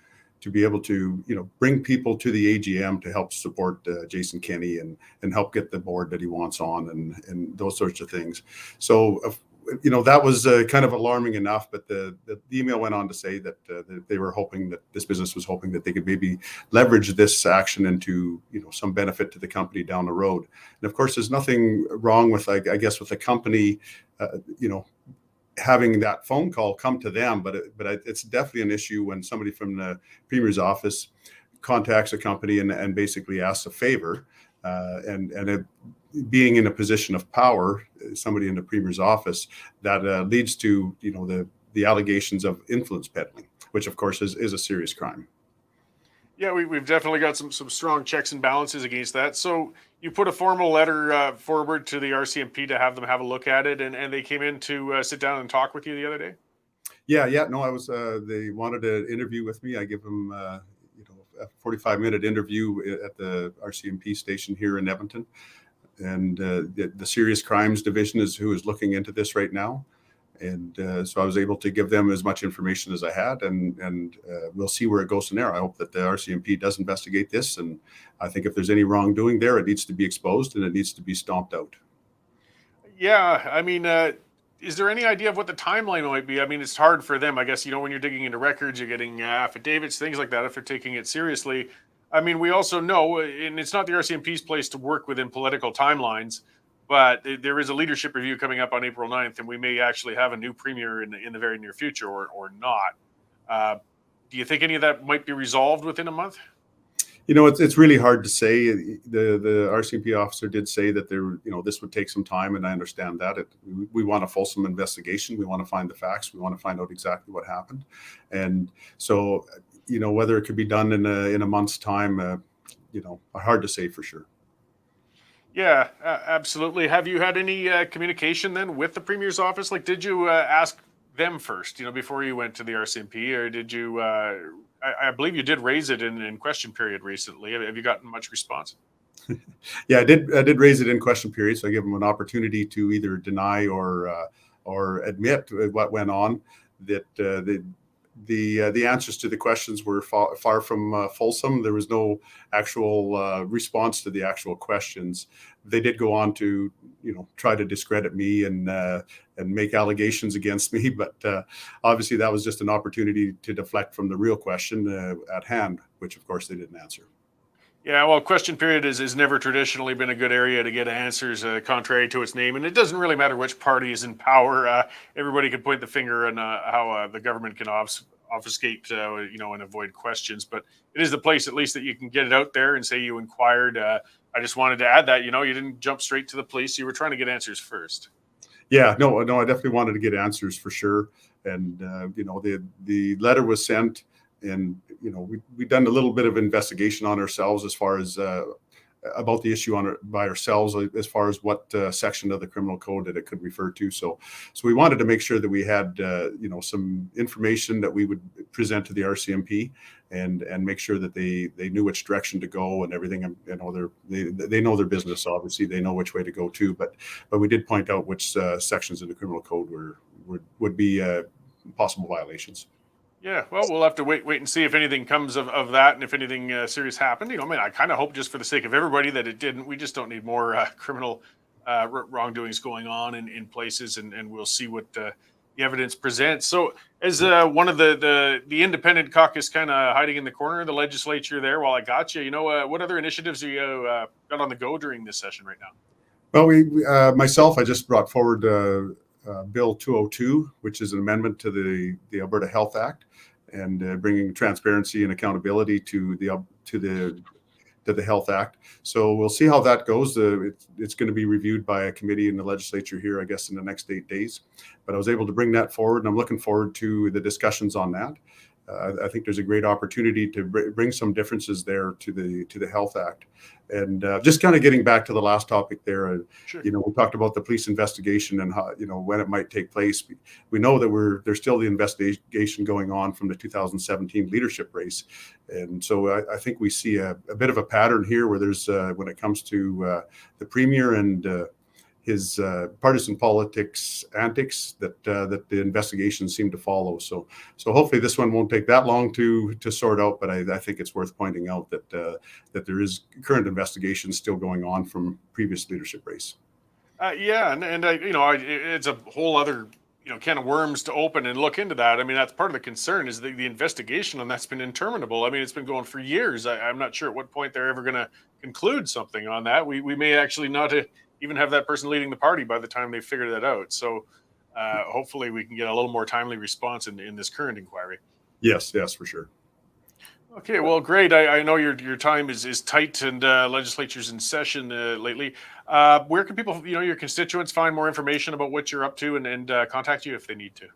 be able to, bring people to the AGM to help support Jason Kenney and help get the board that he wants on and those sorts of things. So, that was kind of alarming enough, but the email went on to say that they were hoping that this business was hoping that they could maybe leverage this action into, some benefit to the company down the road. And of course, there's nothing wrong with, I guess, with the company, having that phone call come to them, but it's definitely an issue when somebody from the Premier's office contacts a company and basically asks a favor, and being in a position of power, somebody in the Premier's office, that leads to the allegations of influence peddling, which of course is a serious crime. Yeah, we've definitely got some strong checks and balances against that. So you put a formal letter forward to the Rcmp to have them have a look at it, and they came in to sit down and talk with you the other day? Yeah. No, I was. They wanted an interview with me. I give them, a 45-minute interview at the Rcmp station here in Edmonton, and the Serious Crimes Division is who is looking into this right now. And so I was able to give them as much information as I had, and we'll see where it goes from there. I hope that the Rcmp does investigate this, and I think if there's any wrongdoing there, it needs to be exposed and it needs to be stomped out. Yeah, I mean, is there any idea of what the timeline might be? I mean, it's hard for them, I guess, when you're digging into records, you're getting affidavits, things like that, if they're taking it seriously. I mean, we also know, and it's not the Rcmp's place to work within political timelines, but there is a leadership review coming up on April 9th, and we may actually have a new premier in the very near future or not. Do you think any of that might be resolved within a month? It's really hard to say. The Rcmp officer did say that this would take some time, and I understand that. We want a fulsome investigation. We want to find the facts. We want to find out exactly what happened. And so, whether it could be done in a month's time, hard to say for sure. Yeah, absolutely. Have you had any communication then with the Premier's office? Like, did you ask them first, before you went to the Rcmp, or did you? I believe you did raise it in question period recently. Have you gotten much response? Yeah, I did raise it in question period, so I gave them an opportunity to either deny or admit what went on. That the answers to the questions were far from fulsome. There was no actual response to the actual questions. They did go on to, try to discredit me and make allegations against me, but obviously that was just an opportunity to deflect from the real question at hand, which of course they didn't answer. Yeah, well, question period has never traditionally been a good area to get answers, contrary to its name. And it doesn't really matter which party is in power. Everybody can point the finger on how the government can obfuscate, and avoid questions. But it is the place, at least, that you can get it out there and say you inquired. I just wanted to add that, you didn't jump straight to the police. You were trying to get answers first. Yeah, no, I definitely wanted to get answers for sure. And, the letter was sent. And, we've done a little bit of investigation on ourselves as far as about the issue by ourselves, as far as what section of the criminal code that it could refer to. So we wanted to make sure that we had, some information that we would present to the Rcmp and make sure that they knew which direction to go and everything. They know their business. Obviously, they know which way to go to. But we did point out which sections of the criminal code would be possible violations. Yeah, well, we'll have to wait and see if anything comes of that, and if anything serious happened. I kind of hope, just for the sake of everybody, that it didn't. We just don't need more criminal wrongdoings going on in places, and we'll see what the evidence presents. So, as one of the independent caucus kind of hiding in the corner of the legislature there, while I got you, what other initiatives are you got on the go during this session right now? Well, myself, I just brought forward Bill 202, which is an amendment to the Alberta Health Act, and bringing transparency and accountability to the Health Act. So we'll see how that goes. It's going to be reviewed by a committee in the legislature here, I guess, in the next 8 days. But I was able to bring that forward, and I'm looking forward to the discussions on that. I think there's a great opportunity to bring some differences there to the Health Act. And just kind of getting back to the last topic there, Sure. we talked about the police investigation and how, when it might take place. We know that there's still the investigation going on from the 2017 leadership race. And so I think we see a bit of a pattern here where there's, when it comes to the premier and his partisan politics antics, that the investigations seem to follow. So hopefully this one won't take that long to sort out. But I think it's worth pointing out that there is current investigations still going on from previous leadership race. Yeah, and it's a whole other can of worms to open and look into that. I mean, that's part of the concern is the investigation on that's been interminable. I mean, it's been going for years. I'm not sure at what point they're ever going to conclude something on that. We may actually not even have that person leading the party by the time they figure that out. So hopefully we can get a little more timely response in this current inquiry. Yes, for sure. Okay, well, great. I know your time is tight and legislature's in session lately. Where can people, your constituents, find more information about what you're up to and contact you if they need to?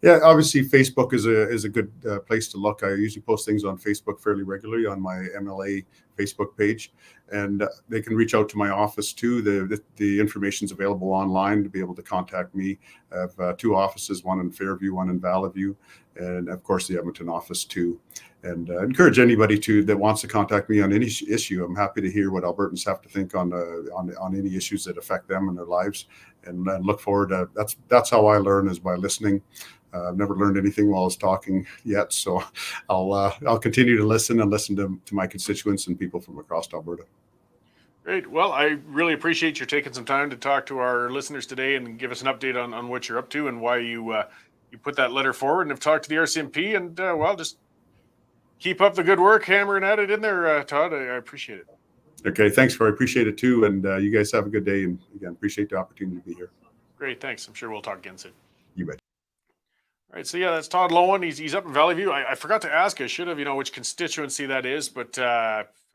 Yeah, obviously Facebook is a good place to look. I usually post things on Facebook fairly regularly on my MLA Facebook page, and they can reach out to my office too. The information's available online to be able to contact me. I have 2 offices, one in Fairview, one in Valley View, and of course the Edmonton office too. And encourage anybody that wants to contact me on any issue. I'm happy to hear what Albertans have to think on any issues that affect them in their lives, and look forward to that's how I learn, is by listening. I've never learned anything while I was talking yet, so I'll continue to listen to my constituents and people from across Alberta. Great. Well, I really appreciate you taking some time to talk to our listeners today and give us an update on what you're up to and why you put that letter forward and have talked to the Rcmp. And just keep up the good work, hammering at it in there, Todd. I appreciate it. Okay, thanks, Corey. I appreciate it too. And you guys have a good day. And again, appreciate the opportunity to be here. Great, thanks. I'm sure we'll talk again soon. You bet. All right, so yeah, that's Todd Lowen. He's up in Valley View. I forgot to ask. I should have, which constituency that is, but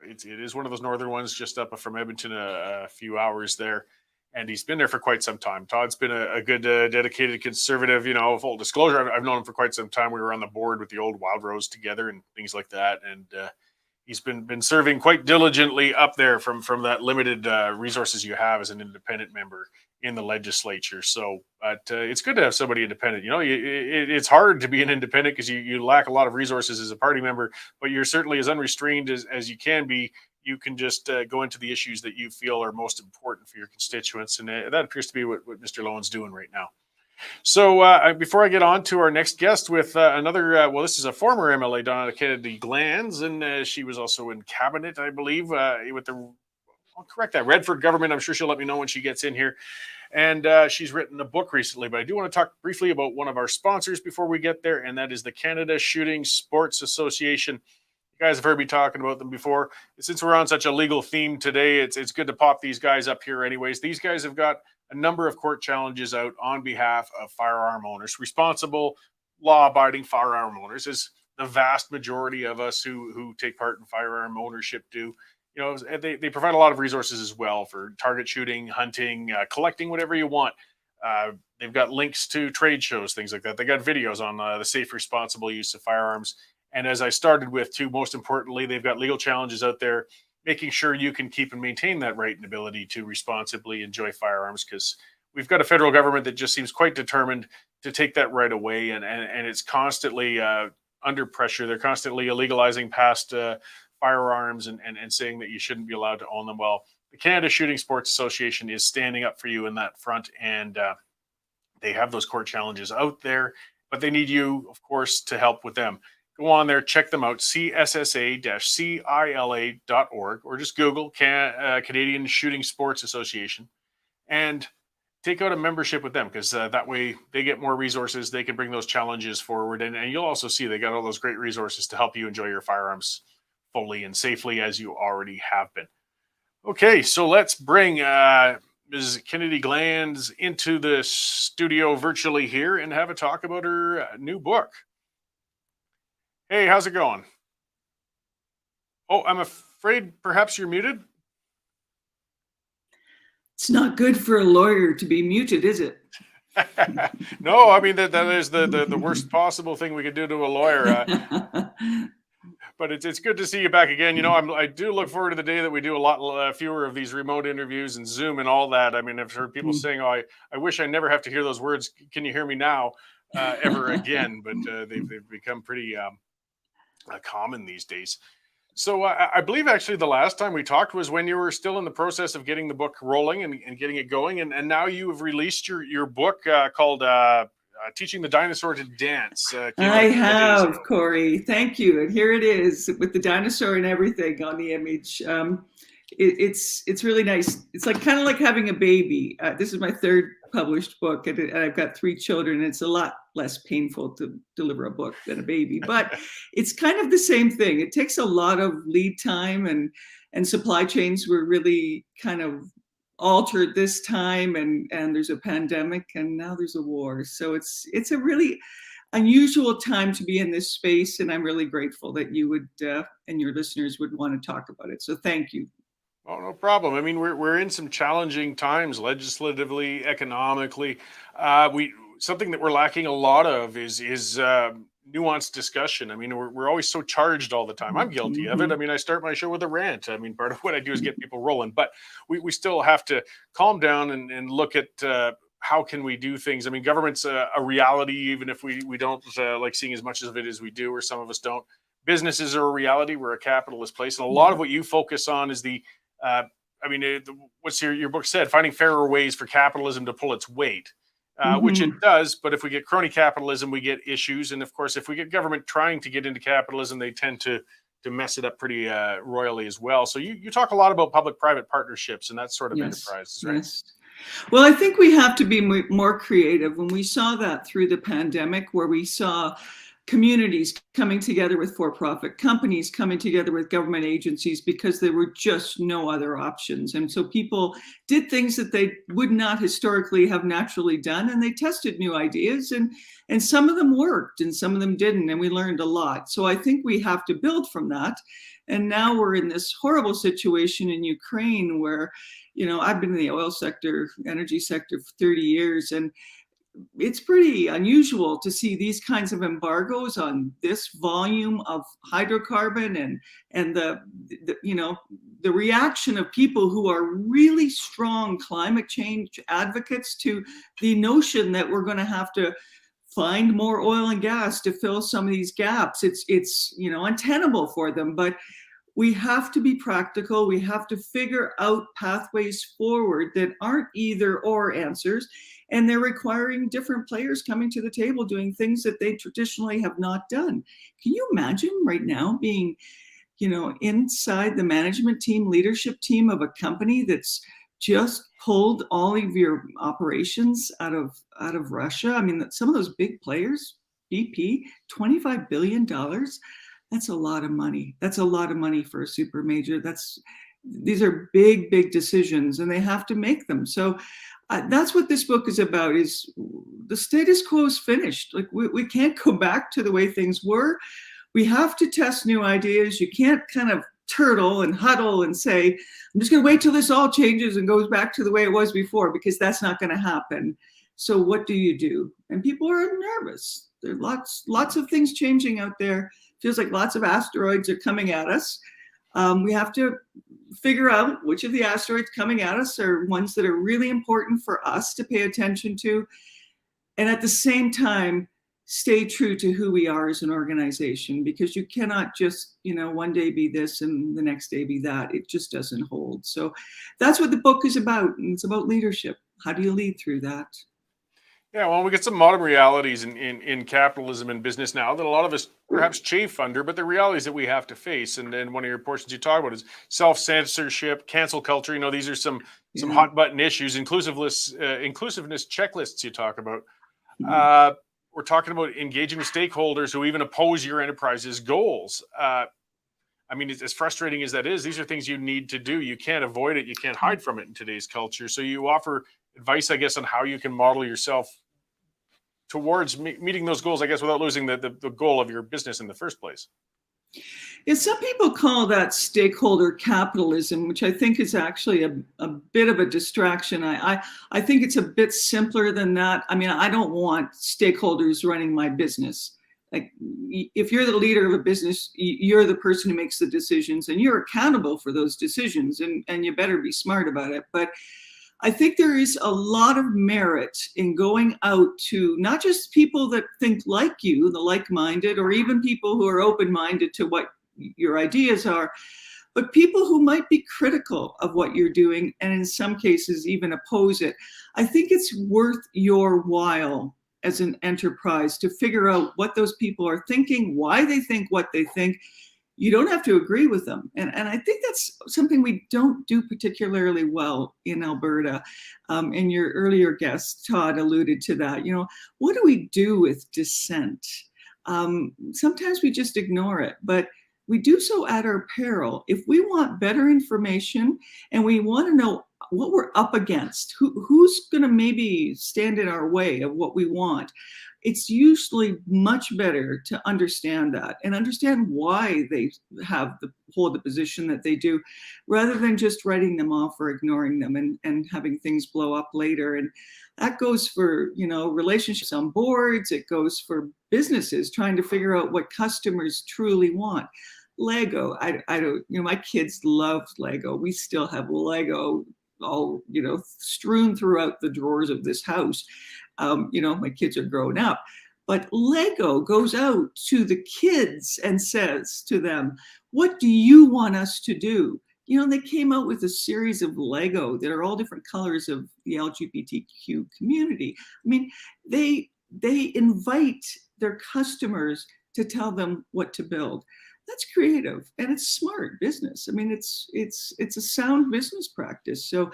it is one of those northern ones, just up from Edmonton, a few hours there. And he's been there for quite some time. Todd's been a good, dedicated conservative. Full disclosure, I've known him for quite some time. We were on the board with the old Wild Rose together and things like that. And he's been serving quite diligently up there from that limited resources you have as an independent member in the legislature. So it's good to have somebody independent. It's hard to be an independent because you lack a lot of resources as a party member, but you're certainly as unrestrained as you can be. You can just go into the issues that you feel are most important for your constituents. And that appears to be what Mr. Lowen's doing right now. So before I get on to our next guest with another, this is a former MLA, Donna Kennedy Glanz, and she was also in cabinet, I believe, with I'll correct that, Redford government. I'm sure she'll let me know when she gets in here. And she's written a book recently, but I do want to talk briefly about one of our sponsors before we get there, and that is the Canada Shooting Sports Association. You guys have heard me talking about them before. Since we're on such a legal theme today, it's good to pop these guys up here anyways. These guys have got a number of court challenges out on behalf of firearm owners. Responsible, law-abiding firearm owners, is the vast majority of us who take part in firearm ownership do. They provide a lot of resources as well for target shooting, hunting, collecting, whatever you want. They've got links to trade shows, things like that. They got videos on the safe, responsible use of firearms. And as I started with, too, most importantly, they've got legal challenges out there, making sure you can keep and maintain that right and ability to responsibly enjoy firearms, because we've got a federal government that just seems quite determined to take that right away. And it's constantly under pressure. They're constantly illegalizing past firearms and saying that you shouldn't be allowed to own them. Well, the Canada Shooting Sports Association is standing up for you in that front, and they have those court challenges out there, but they need you, of course, to help with them. Go on there, check them out, CSSA-CILA.org, or just Google Canadian Shooting Sports Association, and take out a membership with them, because that way they get more resources. They can bring those challenges forward, and you'll also see they got all those great resources to help you enjoy your firearms fully and safely as you already have been. Okay, so let's bring Ms. Kennedy Glands into the studio virtually here and have a talk about her new book. Hey, how's it going? Oh, I'm afraid perhaps you're muted. It's not good for a lawyer to be muted, is it? No, I mean that is the worst possible thing we could do to a lawyer. But it's good to see you back again. You know, I do look forward to the day that we do a lot fewer of these remote interviews and Zoom and all that. I mean, I've heard people saying, "Oh, I wish I never have to hear those words. Can you hear me now?" Ever again. But they've become pretty common these days. So I believe actually the last time we talked was when you were still in the process of getting the book rolling and getting it going. And now you have released your book called Teaching the Dinosaur to Dance. I have, Corey. Thank you. And here it is with the dinosaur and everything on the image. It's really nice. It's like kind of like having a baby. This is my third published book, and I've got 3 children. And it's a lot less painful to deliver a book than a baby, but it's kind of the same thing. It takes a lot of lead time, and supply chains were really kind of altered this time, and there's a pandemic, and now there's a war. So it's a really unusual time to be in this space, and I'm really grateful that you would and your listeners would want to talk about it. So thank you. Oh, no problem. I mean, we're in some challenging times, legislatively, economically. Something that we're lacking a lot of is nuanced discussion. I mean, we're always so charged all the time. I'm guilty of it. I mean, I start my show with a rant. I mean, part of what I do is get people rolling, but we still have to calm down and look at how can we do things. I mean, government's a reality, even if we don't like seeing as much of it as we do, or some of us don't. Businesses are a reality. We're a capitalist place. And a lot of what you focus on is what's your book said, finding fairer ways for capitalism to pull its weight. Which it does, but if we get crony capitalism, we get issues. And of course, if we get government trying to get into capitalism, they tend to mess it up pretty royally as well. So you talk a lot about public-private partnerships and that sort of enterprises, right? Yes. Well, I think we have to be more creative. When we saw that through the pandemic, where we saw communities coming together with for-profit companies, coming together with government agencies, because there were just no other options. And so people did things that they would not historically have naturally done, and they tested new ideas, and some of them worked and some of them didn't, and we learned a lot. So I think we have to build from that. And now we're in this horrible situation in Ukraine where, you know, I've been in the oil sector, energy sector for 30 years, and it's pretty unusual to see these kinds of embargoes on this volume of hydrocarbon, and the reaction of people who are really strong climate change advocates to the notion that we're going to have to find more oil and gas to fill some of these gaps. It's untenable for them, but we have to be practical. We have to figure out pathways forward that aren't either or answers. And they're requiring different players coming to the table, doing things that they traditionally have not done. Can you imagine right now being, inside the management team, leadership team of a company that's just pulled all of your operations out of Russia? I mean, some of those big players, BP, $25 billion. That's a lot of money. That's a lot of money for a super major. These are big, big decisions, and they have to make them. So that's what this book is about, is the status quo is finished. Like we can't go back to the way things were. We have to test new ideas. You can't kind of turtle and huddle and say, I'm just going to wait till this all changes and goes back to the way it was before, because that's not going to happen. So what do you do? And people are nervous. There are lots of things changing out there. Feels like lots of asteroids are coming at us. We have to figure out which of the asteroids coming at us are ones that are really important for us to pay attention to. And at the same time, stay true to who we are as an organization, because you cannot just, one day be this and the next day be that. It just doesn't hold. So that's what the book is about. And it's about leadership. How do you lead through that? Yeah, well, we get some modern realities in capitalism and business now that a lot of us perhaps chafe under, but the realities that we have to face. And then one of your portions you talk about is self-censorship, cancel culture. These are some hot button issues, inclusiveness checklists you talk about. We're talking about engaging with stakeholders who even oppose your enterprise's goals. I mean, as frustrating as that is, these are things you need to do. You can't avoid it. You can't hide from it in today's culture. So you offer advice, I guess, on how you can model yourself towards meeting those goals, I guess, without losing the goal of your business in the first place. Yeah, some people call that stakeholder capitalism, which I think is actually a bit of a distraction. I think it's a bit simpler than that. I mean, I don't want stakeholders running my business. Like, if you're the leader of a business, you're the person who makes the decisions, and you're accountable for those decisions, and you better be smart about it. But I think there is a lot of merit in going out to not just people that think like you, the like-minded, or even people who are open-minded to what your ideas are, but people who might be critical of what you're doing, and in some cases even oppose it. I think it's worth your while as an enterprise to figure out what those people are thinking, why they think what they think. You don't have to agree with them. And I think that's something we don't do particularly well in Alberta. And your earlier guest, Todd, alluded to that. What do we do with dissent? Sometimes we just ignore it, but we do so at our peril. If we want better information and we want to know what we're up against, who's going to maybe stand in our way of what we want, it's usually much better to understand that and understand why they hold the position that they do, rather than just writing them off or ignoring them and having things blow up later. And that goes for, relationships on boards. It goes for businesses trying to figure out what customers truly want. Lego, I don't, my kids loved Lego. We still have Lego all, strewn throughout the drawers of this house. My kids are grown up, but Lego goes out to the kids and says to them, what do you want us to do? They came out with a series of Lego that are all different colors of the LGBTQ community. I mean, they invite their customers to tell them what to build. That's creative, and it's smart business. I mean, it's a sound business practice. So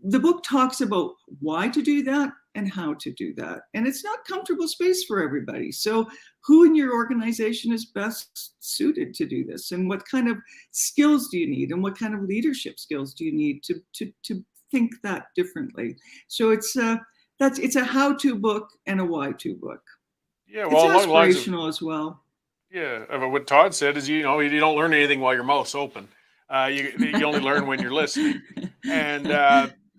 the book talks about why to do that and how to do that. And it's not comfortable space for everybody. So who in your organization is best suited to do this? And what kind of skills do you need? And what kind of leadership skills do you need to think that differently? So it's a how-to book and a why-to book. Yeah, well, it's aspirational as well. Yeah, what Todd said is, you don't learn anything while your mouth's open. You only learn when you're listening. And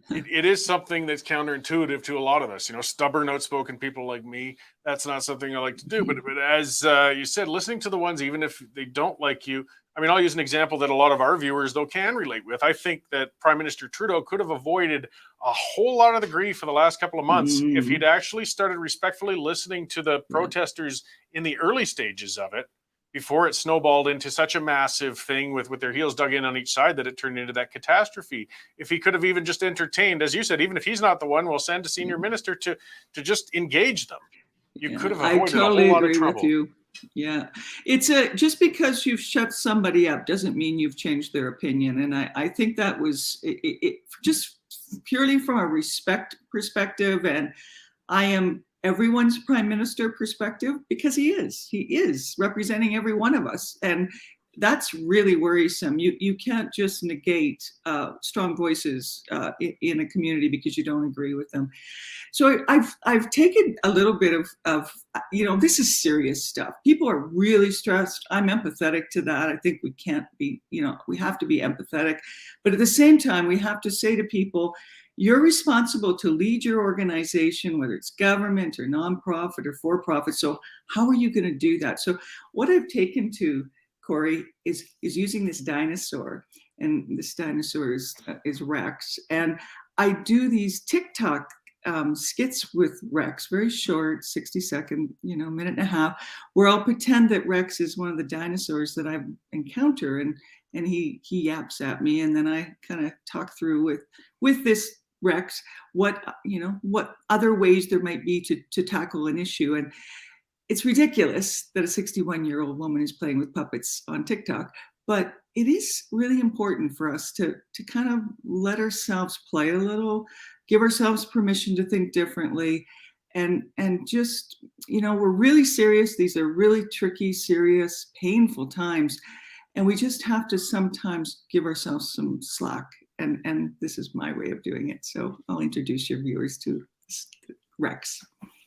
it is something that's counterintuitive to a lot of us. Stubborn, outspoken people like me, that's not something I like to do. But as you said, listening to the ones, even if they don't like you, I mean, I'll use an example that a lot of our viewers, though, can relate with. I think that Prime Minister Trudeau could have avoided a whole lot of the grief for the last couple of months if he'd actually started respectfully listening to the protesters in the early stages of it, before it snowballed into such a massive thing with their heels dug in on each side that it turned into that catastrophe. If he could have even just entertained, as you said, even if he's not the one, we'll send a senior minister to just engage them. You could have avoided a whole lot of trouble. With you. Yeah, it's just because you've shut somebody up doesn't mean you've changed their opinion. And I think that was it just purely from a respect perspective. And I am everyone's prime minister perspective, because he is representing every one of us. And that's really worrisome. You can't just negate strong voices in a community because you don't agree with them. So I've taken a little bit of this is serious stuff. People are really stressed. I'm empathetic to that. I think we can't be, we have to be empathetic, but at the same time, we have to say to people, you're responsible to lead your organization, whether it's government or nonprofit or for-profit. So how are you going to do that? So what I've taken to, Corey, is using this dinosaur, and this dinosaur is Rex. And I do these TikTok skits with Rex, very short, 60-second, minute and a half, where I'll pretend that Rex is one of the dinosaurs that I've encountered, and he yaps at me, and then I kind of talk through with this Rex what other ways there might be to tackle an issue. And it's ridiculous that a 61-year-old woman is playing with puppets on TikTok, but it is really important for us to kind of let ourselves play a little, give ourselves permission to think differently, and just, we're really serious. These are really tricky, serious, painful times. And we just have to sometimes give ourselves some slack. And this is my way of doing it. So I'll introduce your viewers to Rex.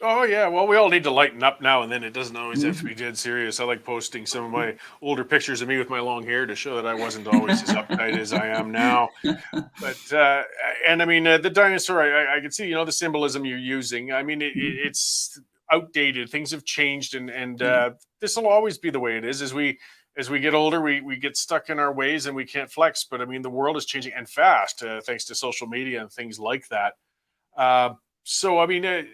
Oh yeah, well, we all need to lighten up now and then. It doesn't always have to be dead serious. I like posting some of my older pictures of me with my long hair to show that I wasn't always as uptight as I am now. But and I mean, the dinosaur, I can see, the symbolism you're using. I mean, it's outdated. Things have changed, and this will always be the way it is. As we get older, we get stuck in our ways and we can't flex. But I mean, the world is changing and fast, thanks to social media and things like that. So I mean.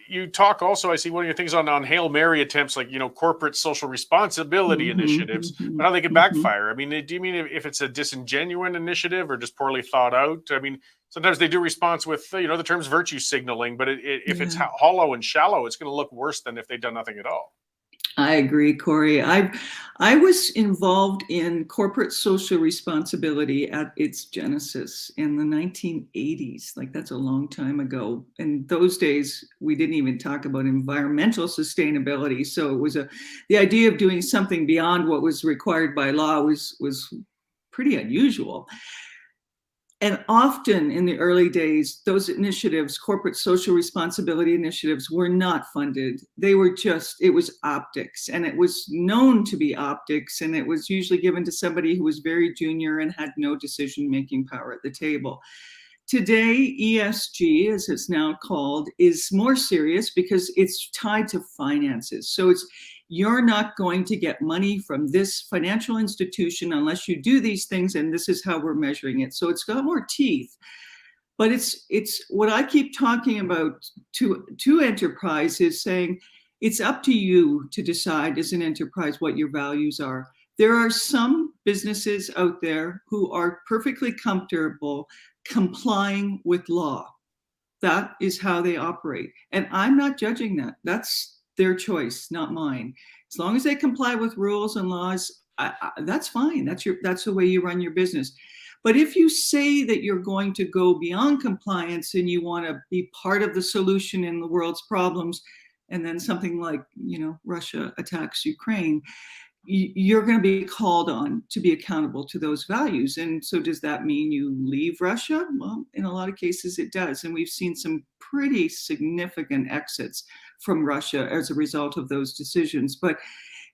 You talk also, I see one of your things on Hail Mary attempts, like, corporate social responsibility initiatives, but how they could backfire. I mean, do you mean if it's a disingenuous initiative or just poorly thought out? I mean, sometimes they do response with, the terms virtue signaling, but if it's hollow and shallow, it's going to look worse than if they'd done nothing at all. I agree, Corey. I was involved in corporate social responsibility at its genesis in the 1980s. Like, that's a long time ago. In those days, we didn't even talk about environmental sustainability. So it was the idea of doing something beyond what was required by law was pretty unusual. And often in the early days, those initiatives, corporate social responsibility initiatives, were not funded. They were it was optics, and it was known to be optics, and it was usually given to somebody who was very junior and had no decision-making power at the table. Today, ESG, as it's now called, is more serious because it's tied to finances. So you're not going to get money from this financial institution unless you do these things, and this is how we're measuring it. So it's got more teeth. But it's what I keep talking about to enterprise is saying it's up to you to decide as an enterprise what your values are. There are some businesses out there who are perfectly comfortable complying with law. That is how they operate. And I'm not judging that. That's their choice, not mine. As long as they comply with rules and laws, that's fine. That's the way you run your business. But if you say that you're going to go beyond compliance and you want to be part of the solution in the world's problems, and then something like, Russia attacks Ukraine, you're going to be called on to be accountable to those values. And so does that mean you leave Russia? Well, in a lot of cases it does. And we've seen some pretty significant exits from Russia as a result of those decisions. But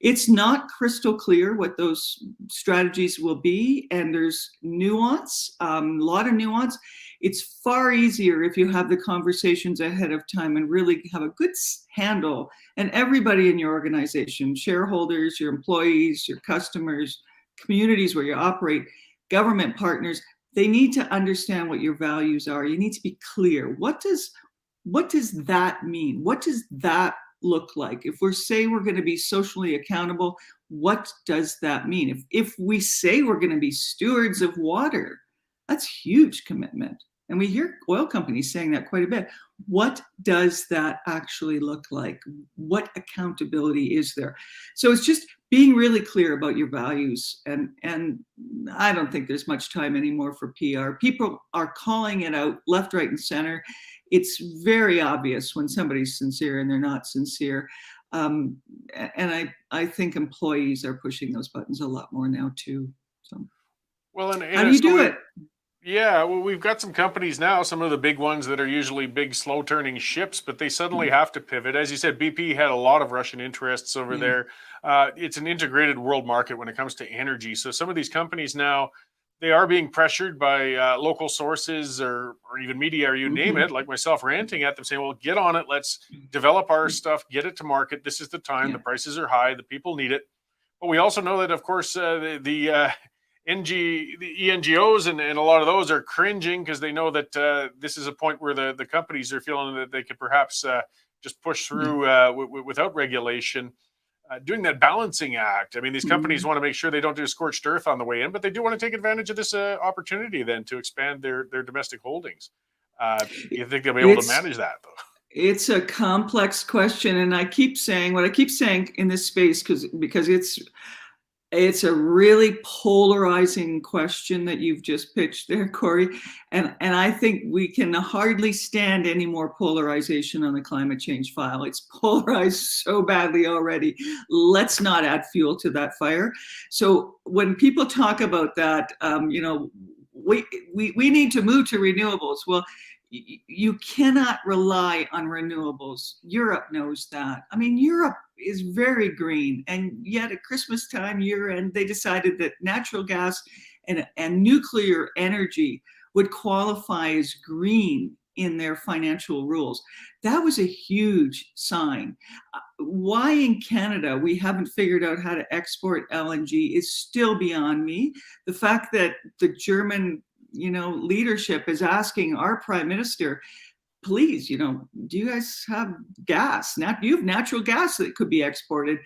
it's not crystal clear what those strategies will be. And there's nuance, a lot of nuance. It's far easier if you have the conversations ahead of time and really have a good handle. And everybody in your organization, shareholders, your employees, your customers, communities where you operate, government partners, they need to understand what your values are. You need to be clear. What does that mean? What does that look like? If we're going to be socially accountable, what does that mean? If we say we're going to be stewards of water, that's huge commitment. And we hear oil companies saying that quite a bit. What does that actually look like? What accountability is there? So it's just being really clear about your values. And I don't think there's much time anymore for PR. People are calling it out left, right, and center. It's very obvious when somebody's sincere and they're not sincere. And I think employees are pushing those buttons a lot more now too. So, well, and how do you do it? Yeah, well, we've got some companies now, some of the big ones that are usually big, slow-turning ships, but they suddenly have to pivot. As you said, BP had a lot of Russian interests over there. It's an integrated world market when it comes to energy. So some of these companies now, they are being pressured by local sources or even media, or you name it, like myself ranting at them saying, well, get on it. Let's develop our stuff, get it to market. This is the time. The prices are high. The people need it. But we also know that, of course, the ENGOs and a lot of those are cringing because they know that this is a point where the companies are feeling that they could perhaps just push through without regulation. Doing that balancing act. I mean, these companies want to make sure they don't do scorched earth on the way in, but they do want to take advantage of this opportunity then to expand their domestic holdings. You think they'll be able to manage that, though? It's a complex question, and I keep saying what I keep saying in this space because It's a really polarizing question that you've just pitched there, Corey. And I think we can hardly stand any more polarization on the climate change file. It's polarized so badly already. Let's not add fuel to that fire. So when people talk about that, we need to move to renewables. Well, you cannot rely on renewables. Europe knows that. I mean, Europe is very green, and yet at Christmas time, year end, they decided that natural gas and nuclear energy would qualify as green in their financial rules. That was a huge sign. Why in Canada we haven't figured out how to export LNG is still beyond me. The fact that the German leadership is asking our prime minister, please, do you guys have gas? You have natural gas that could be exported.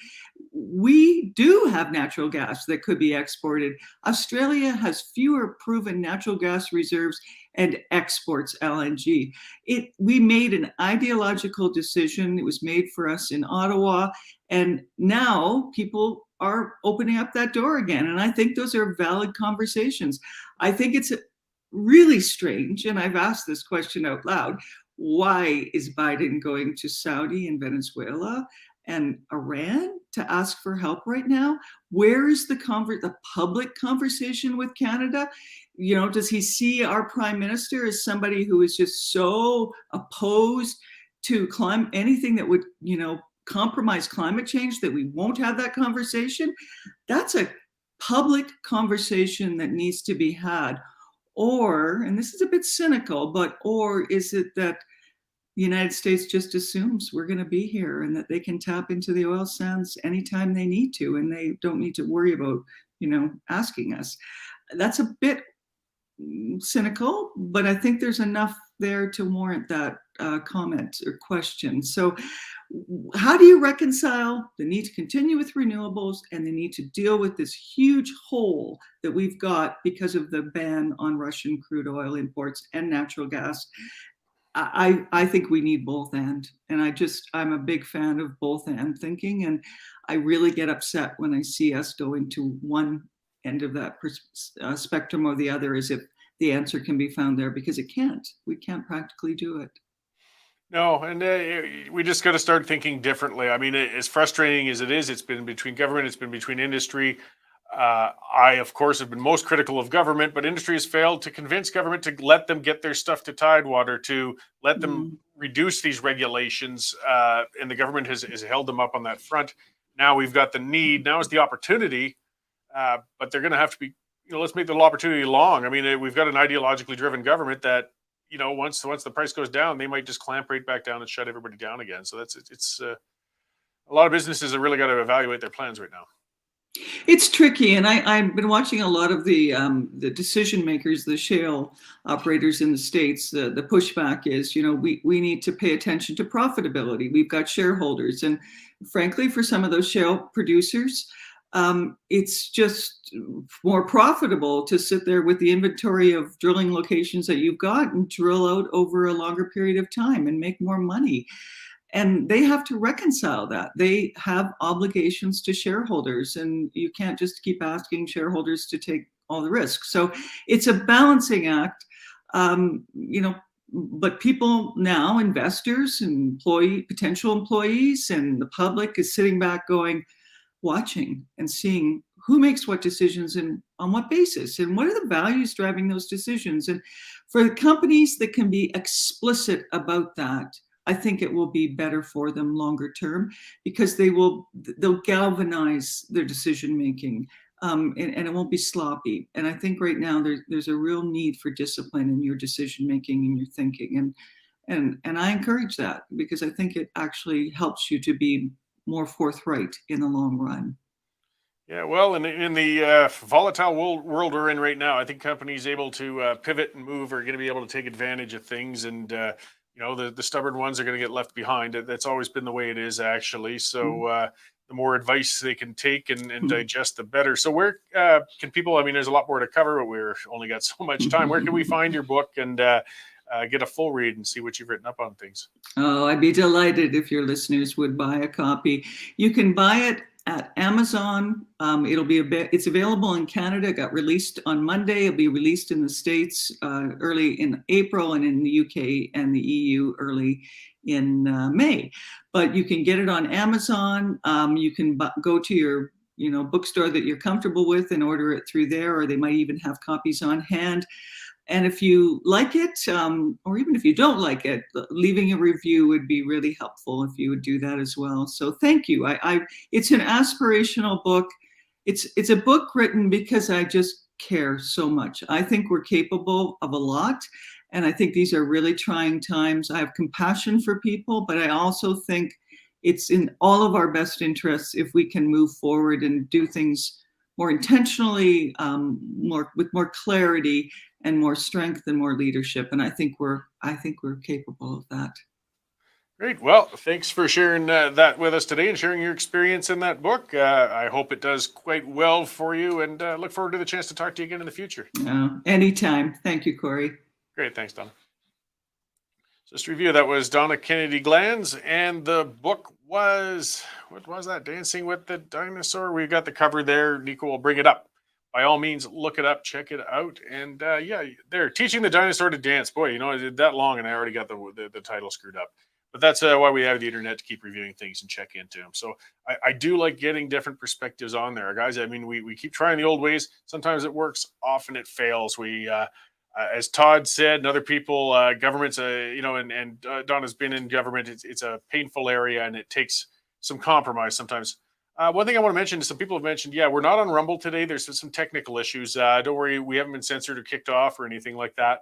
We do have natural gas that could be exported. Australia has fewer proven natural gas reserves and exports LNG. We made an ideological decision. It was made for us in Ottawa. And now people are opening up that door again. And I think those are valid conversations. I think it's really strange, and I've asked this question out loud, why is Biden going to Saudi and Venezuela and Iran to ask for help right now? Where is the public conversation with Canada? Does he see our prime minister as somebody who is just so opposed to anything that would, compromise climate change that we won't have that conversation? That's a public conversation that needs to be had. Or, and this is a bit cynical, or is it that the United States just assumes we're going to be here and that they can tap into the oil sands anytime they need to, and they don't need to worry about, asking us? That's a bit cynical, but I think there's enough there to warrant that comment or question. So how do you reconcile the need to continue with renewables and the need to deal with this huge hole that we've got because of the ban on Russian crude oil imports and natural gas? I think we need both and I'm a big fan of both and thinking, and I really get upset when I see us going to one end of that spectrum or the other, as if the answer can be found there, because we can't practically do it. No, and we just got to start thinking differently. I mean, as frustrating as it is, it's been between government, it's been between industry. I, of course, have been most critical of government, but industry has failed to convince government to let them get their stuff to Tidewater, to let them reduce these regulations, and the government has held them up on that front. Now we've got the need. Now is the opportunity, but they're going to have to be, let's make the opportunity long. I mean, we've got an ideologically driven government that, once the price goes down, they might just clamp right back down and shut everybody down again. So it's a lot of businesses have really got to evaluate their plans right now. It's tricky, and I've been watching a lot of the decision makers, the shale operators in the States. The pushback is, we need to pay attention to profitability. We've got shareholders, and frankly, for some of those shale producers, it's just more profitable to sit there with the inventory of drilling locations that you've got and drill out over a longer period of time and make more money. And they have to reconcile that. They have obligations to shareholders, and you can't just keep asking shareholders to take all the risk. So it's a balancing act, but people now, investors and potential employees and the public is sitting back watching and seeing who makes what decisions and on what basis, and what are the values driving those decisions. And for the companies that can be explicit about that, I think it will be better for them longer term, because they'll galvanize their decision making, and it won't be sloppy. And I think right now there's a real need for discipline in your decision making and your thinking, and I encourage that, because I think it actually helps you to be more forthright in the long run. Yeah, well, in the volatile world we're in right now, I think companies able to pivot and move are going to be able to take advantage of things, and the stubborn ones are going to get left behind. That's always been the way it is, actually. So the more advice they can take and digest, the better. So where can people? I mean, there's a lot more to cover, but we're only got so much time. Where can we find your book and get a full read and see what you've written up on things? Oh, I'd be delighted if your listeners would buy a copy. You can buy it at Amazon. It's available in Canada. It got released on Monday. It'll be released in the States early in April, and in the UK and the EU early in May. But you can get it on Amazon. You can go to your bookstore that you're comfortable with and order it through there, or they might even have copies on hand. And if you like it, or even if you don't like it, leaving a review would be really helpful if you would do that as well. So thank you. It's an aspirational book. It's a book written because I just care so much. I think we're capable of a lot. And I think these are really trying times. I have compassion for people, but I also think it's in all of our best interests if we can move forward and do things more intentionally, with more clarity and more strength and more leadership. And I think we're capable of that. Great. Well, thanks for sharing that with us today and sharing your experience in that book. I hope it does quite well for you, and look forward to the chance to talk to you again in the future. Anytime. Thank you, Corey. Great. Thanks, Donna. So just to review, that was Donna Kennedy Glanz, and the book was, what was that? Dancing with the Dinosaur. We've got the cover there. Nico will bring it up. By all means, look it up, check it out. And yeah, they're teaching the dinosaur to dance. Boy, I did that long and I already got the title screwed up. But that's why we have the internet, to keep reviewing things and check into them. So I do like getting different perspectives on there, guys. I mean, we keep trying the old ways. Sometimes it works, often it fails. As Todd said, and other people, governments, and Donna's been in government. It's a painful area, and it takes some compromise sometimes. One thing I want to mention is some people have mentioned, we're not on Rumble today. There's some technical issues. Don't worry, we haven't been censored or kicked off or anything like that.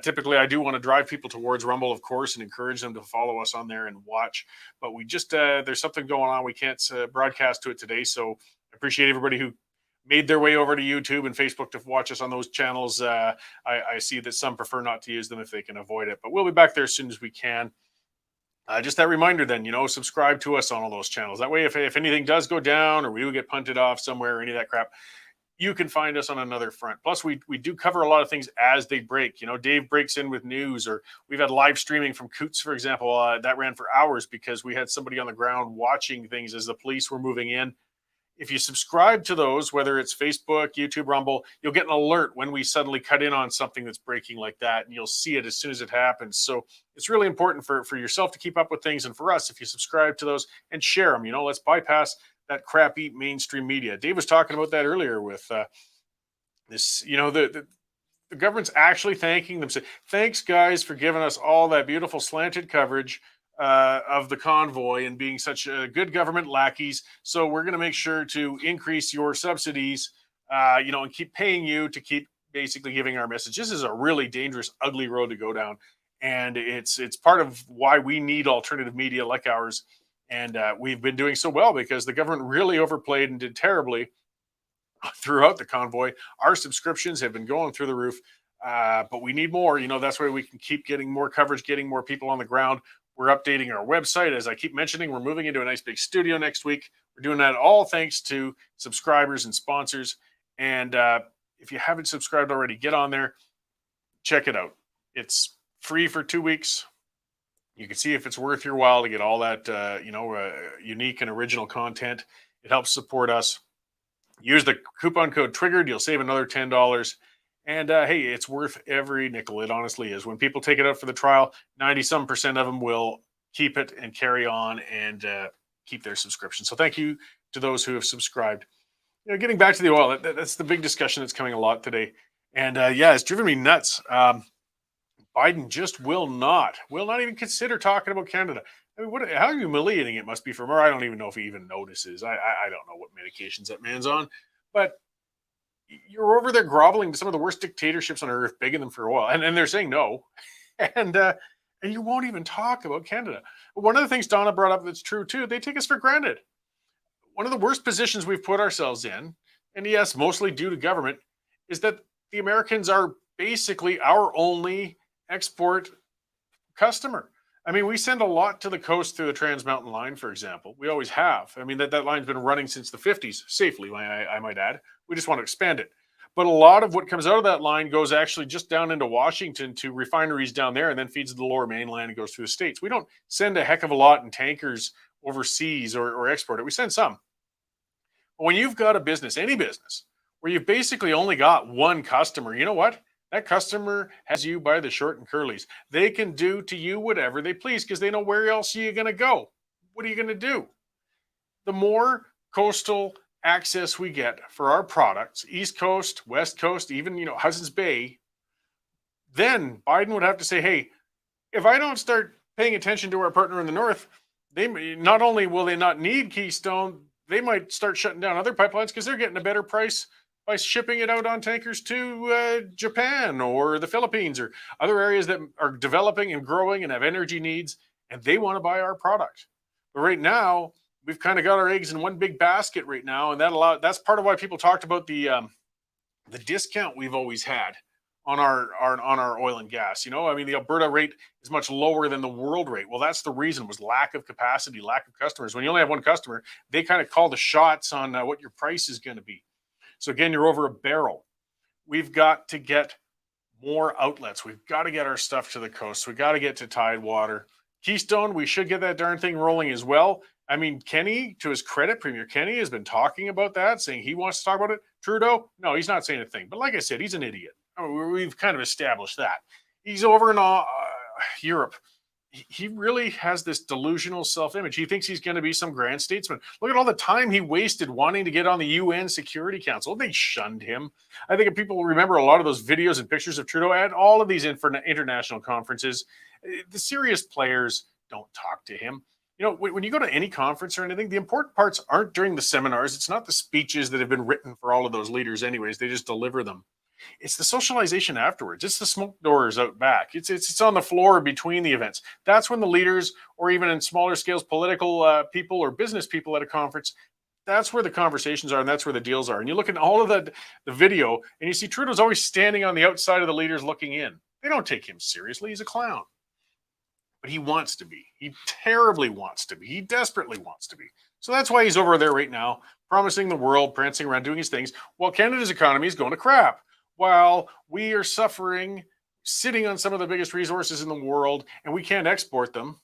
Typically, I do want to drive people towards Rumble, of course, and encourage them to follow us on there and watch. But we just, there's something going on. We can't broadcast to it today. So I appreciate everybody who made their way over to YouTube and Facebook to watch us on those channels. I see that some prefer not to use them if they can avoid it. But we'll be back there as soon as we can. Just that reminder then, subscribe to us on all those channels. That way, if anything does go down or we do get punted off somewhere or any of that crap, you can find us on another front. Plus, we do cover a lot of things as they break. Dave breaks in with news, or we've had live streaming from Coots, for example, that ran for hours because we had somebody on the ground watching things as the police were moving in. If you subscribe to those, whether it's Facebook, YouTube, Rumble, you'll get an alert when we suddenly cut in on something that's breaking like that, and you'll see it as soon as it happens. So it's really important for yourself to keep up with things, and for us, if you subscribe to those and share them, let's bypass that crappy mainstream media. Dave was talking about that earlier with this, the government's actually thanking them. Say, thanks, guys, for giving us all that beautiful slanted coverage of the convoy and being such good government lackeys. So we're going to make sure to increase your subsidies, and keep paying you to keep basically giving our message. This is a really dangerous, ugly road to go down. And it's part of why we need alternative media like ours. And we've been doing so well because the government really overplayed and did terribly throughout the convoy. Our subscriptions have been going through the roof, but we need more. That's why we can keep getting more coverage, getting more people on the ground. We're updating our website. As I keep mentioning, we're moving into a nice big studio next week. We're doing that all thanks to subscribers and sponsors. And if you haven't subscribed already, get on there, check it out. It's free for 2 weeks. You can see if it's worth your while to get all that, unique and original content. It helps support us. Use the coupon code TRIGGERED. You'll save another $10. And hey, it's worth every nickel. It honestly is. When people take it out for the trial, 90% of them will keep it and carry on and keep their subscription. So thank you to those who have subscribed. Getting back to the oil, that's the big discussion that's coming a lot today. And it's driven me nuts. Biden just will not even consider talking about Canada. I mean, how humiliating it must be for him. I don't even know if he even notices. I don't know what medications that man's on, but you're over there groveling to some of the worst dictatorships on earth, begging them for oil, and they're saying no, and you won't even talk about Canada. But one of the things Donna brought up that's true too, they take us for granted. One of the worst positions we've put ourselves in, and yes, mostly due to government, is that the Americans are basically our only export customer. I mean, we send a lot to the coast through the Trans Mountain Line, for example. We always have. I mean, that line's been running since the 50s, safely, I might add. We just want to expand it. But a lot of what comes out of that line goes actually just down into Washington to refineries down there and then feeds the lower mainland and goes through the states. We don't send a heck of a lot in tankers overseas or export it. We send some. When you've got a business, any business, where you've basically only got one customer, you know what? That customer has you by the short and curlies. They can do to you whatever they please because they know where else you're going to go. What are you going to do? The more coastal access we get for our products, East Coast, West Coast, even, Hudson's Bay, then Biden would have to say, hey, if I don't start paying attention to our partner in the North, they not only will they not need Keystone, they might start shutting down other pipelines because they're getting a better price by shipping it out on tankers to Japan or the Philippines or other areas that are developing and growing and have energy needs, and they want to buy our product. But right now, we've kind of got our eggs in one big basket right now, and that's part of why people talked about the discount we've always had on our oil and gas. The Alberta rate is much lower than the world rate. Well, that's the reason, was lack of capacity, lack of customers. When you only have one customer, they kind of call the shots on what your price is going to be. So again, you're over a barrel. We've got to get more outlets. We've got to get our stuff to the coast. We've got to get to Tidewater. Keystone, we should get that darn thing rolling as well. I mean, Kenny, to his credit, Premier Kenny has been talking about that, saying he wants to talk about it. Trudeau, no, he's not saying a thing. But like I said, he's an idiot. We've kind of established that. He's over in Europe. He really has this delusional self-image. He thinks he's going to be some grand statesman. Look at all the time he wasted wanting to get on the UN Security Council. They shunned him. I think if people remember a lot of those videos and pictures of Trudeau at all of these international conferences, the serious players don't talk to him. When you go to any conference or anything, the important parts aren't during the seminars. It's not the speeches that have been written for all of those leaders anyways. They just deliver them. It's the socialization afterwards. It's the smoke doors out back. It's on the floor between the events. That's when the leaders, or even in smaller scales, political people or business people at a conference, that's where the conversations are, and that's where the deals are. And you look at all of the video, and you see Trudeau's always standing on the outside of the leaders looking in. They don't take him seriously. He's a clown. But he wants to be. He terribly wants to be. He desperately wants to be. So that's why he's over there right now, promising the world, prancing around, doing his things, while Canada's economy is going to crap. While we are suffering, sitting on some of the biggest resources in the world, and we can't export them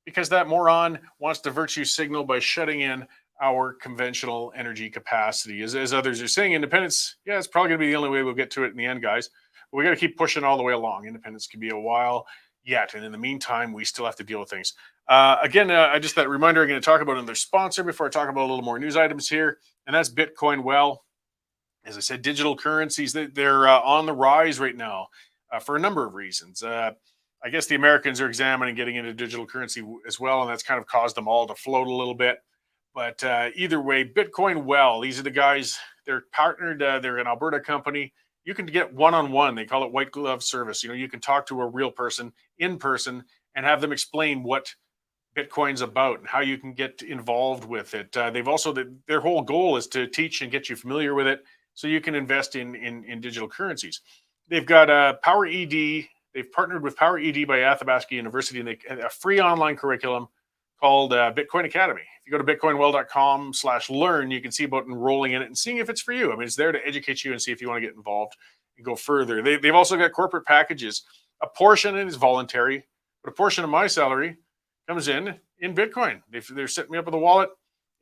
because that moron wants to virtue signal by shutting in our conventional energy capacity. As others are saying, independence, yeah, it's probably going to be the only way we'll get to it in the end, guys. But we got to keep pushing all the way along. Independence can be a while yet, and in the meantime, we still have to deal with things. Again, just that reminder, I'm going to talk about another sponsor before I talk about a little more news items here, and that's Bitcoin. Well, as I said, digital currencies, they're on the rise right now for a number of reasons. I guess the Americans are examining getting into digital currency as well, and that's kind of caused them all to float a little bit. But either way, Bitcoin. Well, these are the guys, they're partnered, they're an Alberta company. You can get one-on-one. They call it white glove service. You can talk to a real person in person and have them explain what Bitcoin's about and how you can get involved with it. They've also, their whole goal is to teach and get you familiar with it so you can invest in digital currencies. They've got Power ED. They've partnered with Power ED by Athabasca University, and they have a free online curriculum called Bitcoin Academy. If you go to bitcoinwell.com/learn, you can see about enrolling in it and seeing if it's for you. I mean, it's there to educate you and see if you want to get involved and go further. They've also got corporate packages. A portion is voluntary, but a portion of my salary comes in Bitcoin. They're setting me up with a wallet.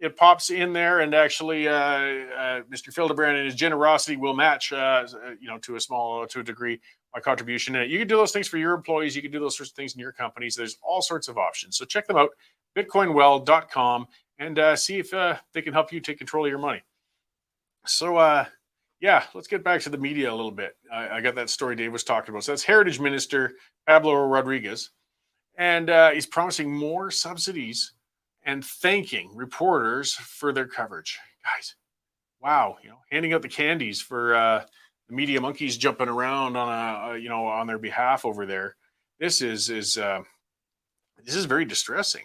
It pops in there, and actually, Mr. Fildebrand and his generosity will match, to a degree, my contribution. And you can do those things for your employees. You can do those sorts of things in your companies. There's all sorts of options. So check them out, bitcoinwell.com, and see if they can help you take control of your money. So, let's get back to the media a little bit. I got that story Dave was talking about. So that's Heritage Minister Pablo Rodriguez, and he's promising more subsidies and thanking reporters for their coverage. Guys, wow, handing out the candies for the media monkeys jumping around on their behalf over there. This is very distressing.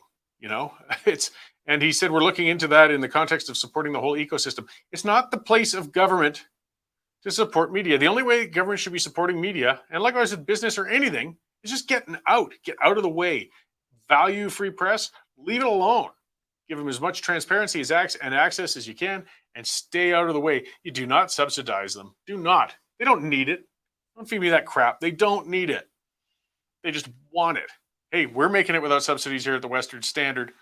And he said we're looking into that in the context of supporting the whole ecosystem. It's not the place of government to support media. The only way government should be supporting media, and likewise with business or anything, is just get out of the way. Value free press, leave it alone. Give them as much transparency and access as you can, and stay out of the way. You do not subsidize them. Do not. They don't need it. Don't feed me that crap. They don't need it. They just want it. Hey, we're making it without subsidies here at the Western Standard.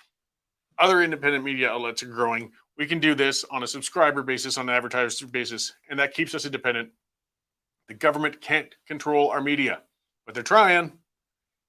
Other independent media outlets are growing. We can do this on a subscriber basis, on an advertiser basis, and that keeps us independent. The government can't control our media, but they're trying,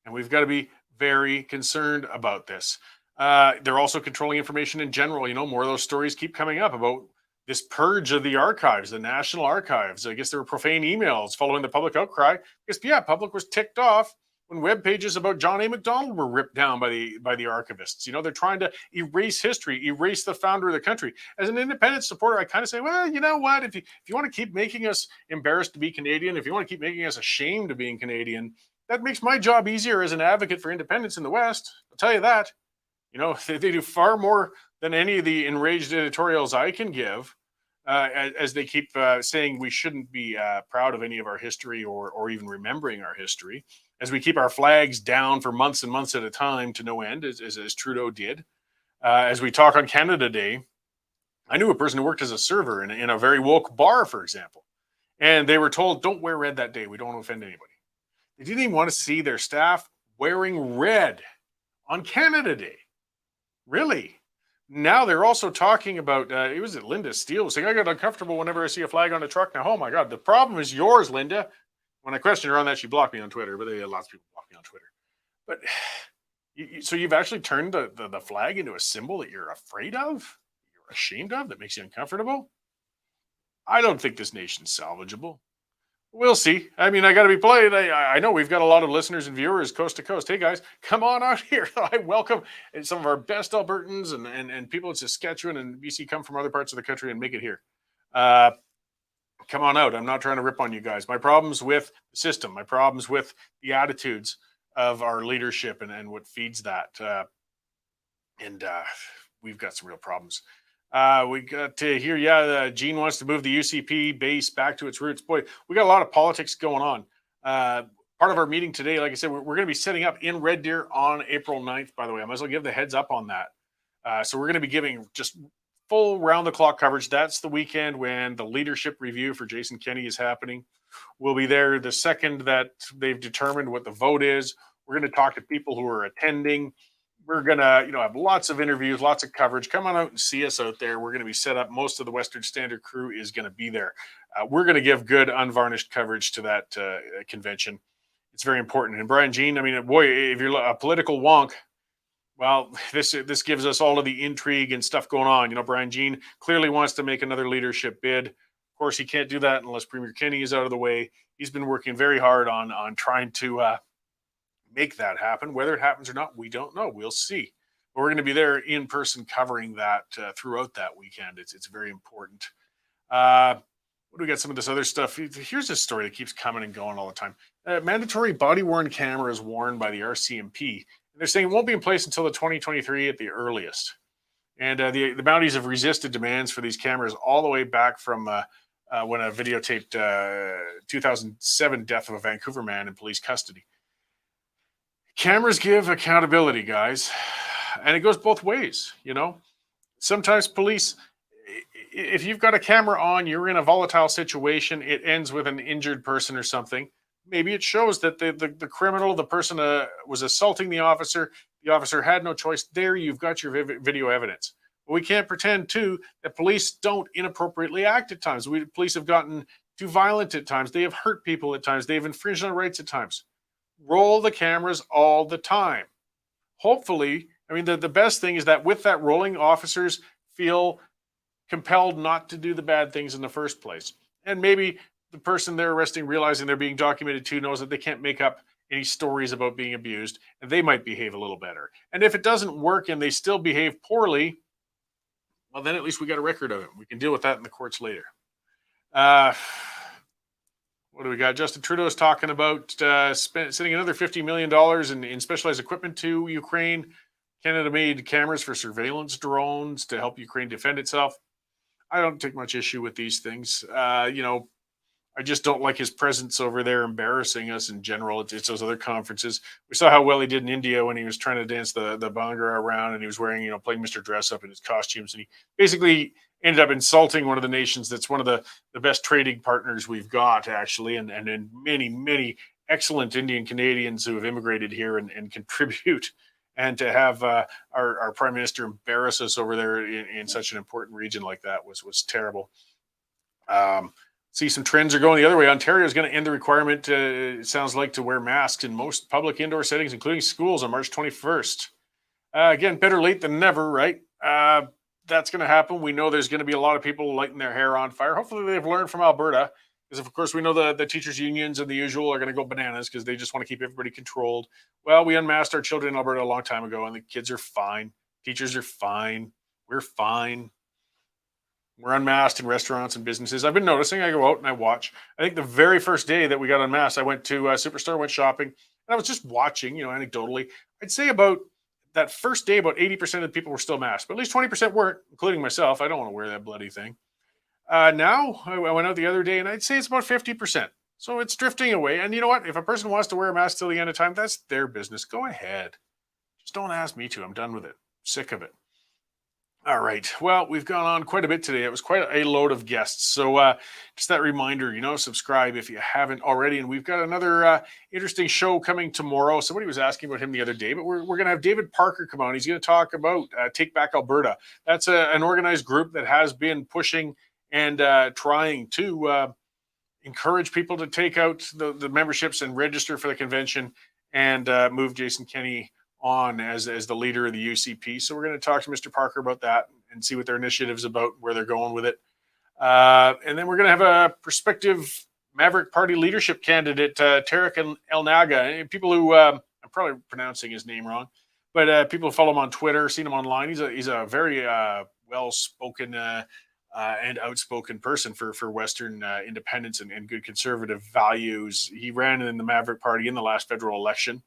and we've got to be very concerned about this. They're also controlling information in general. You know, more of those stories keep coming up about this purge of the archives, the National Archives. I guess there were profane emails following the public outcry. Because, yeah, public was ticked off when web pages about John A. Macdonald were ripped down by the archivists. You know, they're trying to erase history, erase the founder of the country. As an independent supporter, I kind of say, well, you know what? If you want to keep making us embarrassed to be Canadian, if you want to keep making us ashamed of being Canadian, that makes my job easier as an advocate for independence in the West. I'll tell you that. You know, they do far more than any of the enraged editorials I can give, as they keep saying we shouldn't be proud of any of our history or even remembering our history, as we keep our flags down for months and months at a time to no end, as Trudeau did. As we talk on Canada Day, I knew a person who worked as a server in a very woke bar, for example, and they were told, don't wear red that day. We don't want to offend anybody. They didn't even want to see their staff wearing red on Canada Day. Really? Now they're also talking about, it was Linda Steele saying, I get uncomfortable whenever I see a flag on a truck. Now, oh my God, the problem is yours, Linda. When I questioned her on that, she blocked me on Twitter, but lots of people block me on Twitter. But so you've actually turned the flag into a symbol that you're afraid of, you're ashamed of, that makes you uncomfortable? I don't think this nation's salvageable. We'll see. I mean, I got to be polite. I know we've got a lot of listeners and viewers coast to coast. Hey, guys, come on out here. I welcome some of our best Albertans and people in Saskatchewan and BC come from other parts of the country and make it here. Come on out. I'm not trying to rip on you guys. My problems with the system, my problems with the attitudes of our leadership and what feeds that. We've got some real problems. We got to hear, Gene wants to move the UCP base back to its roots. Boy, we got a lot of politics going on. Part of our meeting today, like I said, we're going to be setting up in Red Deer on April 9th, by the way. I might as well give the heads up on that. So we're going to be giving just full round-the-clock coverage. That's the weekend when the leadership review for Jason Kenney is happening. We'll be there the second that they've determined what the vote is. We're going to talk to people who are attending. We're going to, have lots of interviews, lots of coverage. Come on out and see us out there. We're going to be set up. Most of the Western Standard crew is going to be there. We're going to give good, unvarnished coverage to that convention. It's very important. And Brian Jean, I mean, boy, if you're a political wonk, well, this gives us all of the intrigue and stuff going on. Brian Jean clearly wants to make another leadership bid. Of course, he can't do that unless Premier Kenney is out of the way. He's been working very hard on trying to make that happen. Whether it happens or not, we don't know. We'll see. But we're going to be there in person covering that throughout that weekend. It's very important. What do we got? Some of this other stuff. Here's a story that keeps coming and going all the time. Mandatory body-worn cameras worn by the Rcmp. And they're saying it won't be in place until the 2023 at the earliest. And the Mounties have resisted demands for these cameras all the way back from when a videotaped 2007 death of a Vancouver man in police custody. Cameras give accountability, guys, and it goes both ways. Sometimes police, if you've got a camera on, you're in a volatile situation, it ends with an injured person or something. Maybe it shows that the criminal, the person was assaulting the officer had no choice. There, you've got your video evidence. But we can't pretend, too, that police don't inappropriately act at times. Police have gotten too violent at times. They have hurt people at times. They have infringed on rights at times. Roll the cameras all the time. Hopefully, I mean, the best thing is that with that rolling, officers feel compelled not to do the bad things in the first place. And maybe the person they're arresting, realizing they're being documented too, knows that they can't make up any stories about being abused, and they might behave a little better. And if it doesn't work and they still behave poorly, well, then at least we got a record of it. We can deal with that in the courts later. What do we got? Justin Trudeau is talking about sending another $50 million in specialized equipment to Ukraine. Canada made cameras for surveillance drones to help Ukraine defend itself. I don't take much issue with these things. I just don't like his presence over there embarrassing us in general. It's those other conferences. We saw how well he did in India when he was trying to dance the Bhangra around and he was wearing, playing Mr. Dress Up in his costumes. And he basically ended up insulting one of the nations that's one of the best trading partners we've got, actually. And many, many excellent Indian Canadians who have immigrated here and contribute And to have our Prime Minister embarrass us over there in such an important region like that was terrible. See, some trends are going the other way. Ontario is going to end the requirement, it sounds like, to wear masks in most public indoor settings, including schools, on March 21st. Again, better late than never, right? That's going to happen. We know there's going to be a lot of people lighting their hair on fire. Hopefully they've learned from Alberta, because of course we know the teachers unions and the usual are going to go bananas because they just want to keep everybody controlled. Well, we unmasked our children in Alberta a long time ago, and the kids are fine. Teachers are fine. We're fine. We're unmasked in restaurants and businesses. I've been noticing, I go out and I watch. I think the very first day that we got unmasked, I went to Superstore, went shopping, and I was just watching, anecdotally. I'd say about that first day, about 80% of the people were still masked, but at least 20% weren't, including myself. I don't want to wear that bloody thing. Now, I went out the other day, and I'd say it's about 50%. So it's drifting away. And you know what? If a person wants to wear a mask till the end of time, that's their business. Go ahead. Just don't ask me to. I'm done with it. Sick of it. All right. Well, we've gone on quite a bit today. It was quite a load of guests. So just that reminder, subscribe if you haven't already. And we've got another interesting show coming tomorrow. Somebody was asking about him the other day, but we're going to have David Parker come on. He's going to talk about Take Back Alberta. That's an organized group that has been pushing and trying to encourage people to take out the memberships and register for the convention and move Jason Kenney on as the leader of the UCP. So we're going to talk to Mr. Parker about that and see what their initiative's about, where they're going with it. And then we're going to have a prospective Maverick Party leadership candidate, Tarek Elnaga. And people who, I'm probably pronouncing his name wrong, but people who follow him on Twitter, seen him online. He's a very well-spoken and outspoken person for Western independence and good conservative values. He ran in the Maverick Party in the last federal election.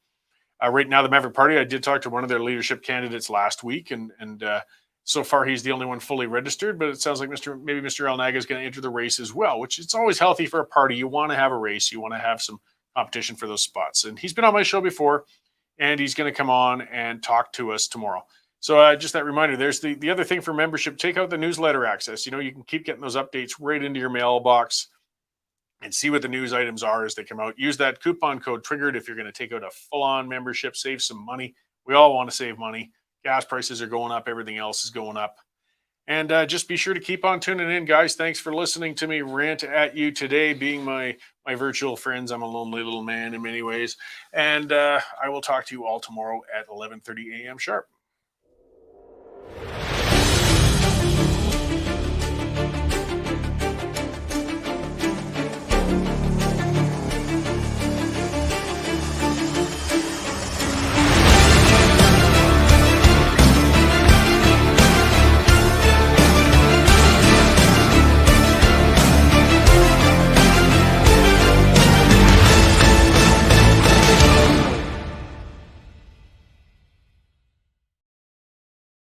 Right now, the Maverick Party, I did talk to one of their leadership candidates last week, and so far he's the only one fully registered, but it sounds like Mr. Elnaga is going to enter the race as well, which it's always healthy for a party. You want to have a race. You want to have some competition for those spots. And he's been on my show before, and he's going to come on and talk to us tomorrow. So just that reminder, there's the other thing for membership. Take out the newsletter access. You can keep getting those updates right into your mailbox and see what the news items are as they come out. Use that coupon code TRIGGERED if you're going to take out a full-on membership. Save some money. We all want to save money. Gas prices are going up. Everything else is going up. And just be sure to keep on tuning in, guys. Thanks for listening to me rant at you today, being my virtual friends. I'm a lonely little man in many ways. And I will talk to you all tomorrow at 11:30 a.m. sharp.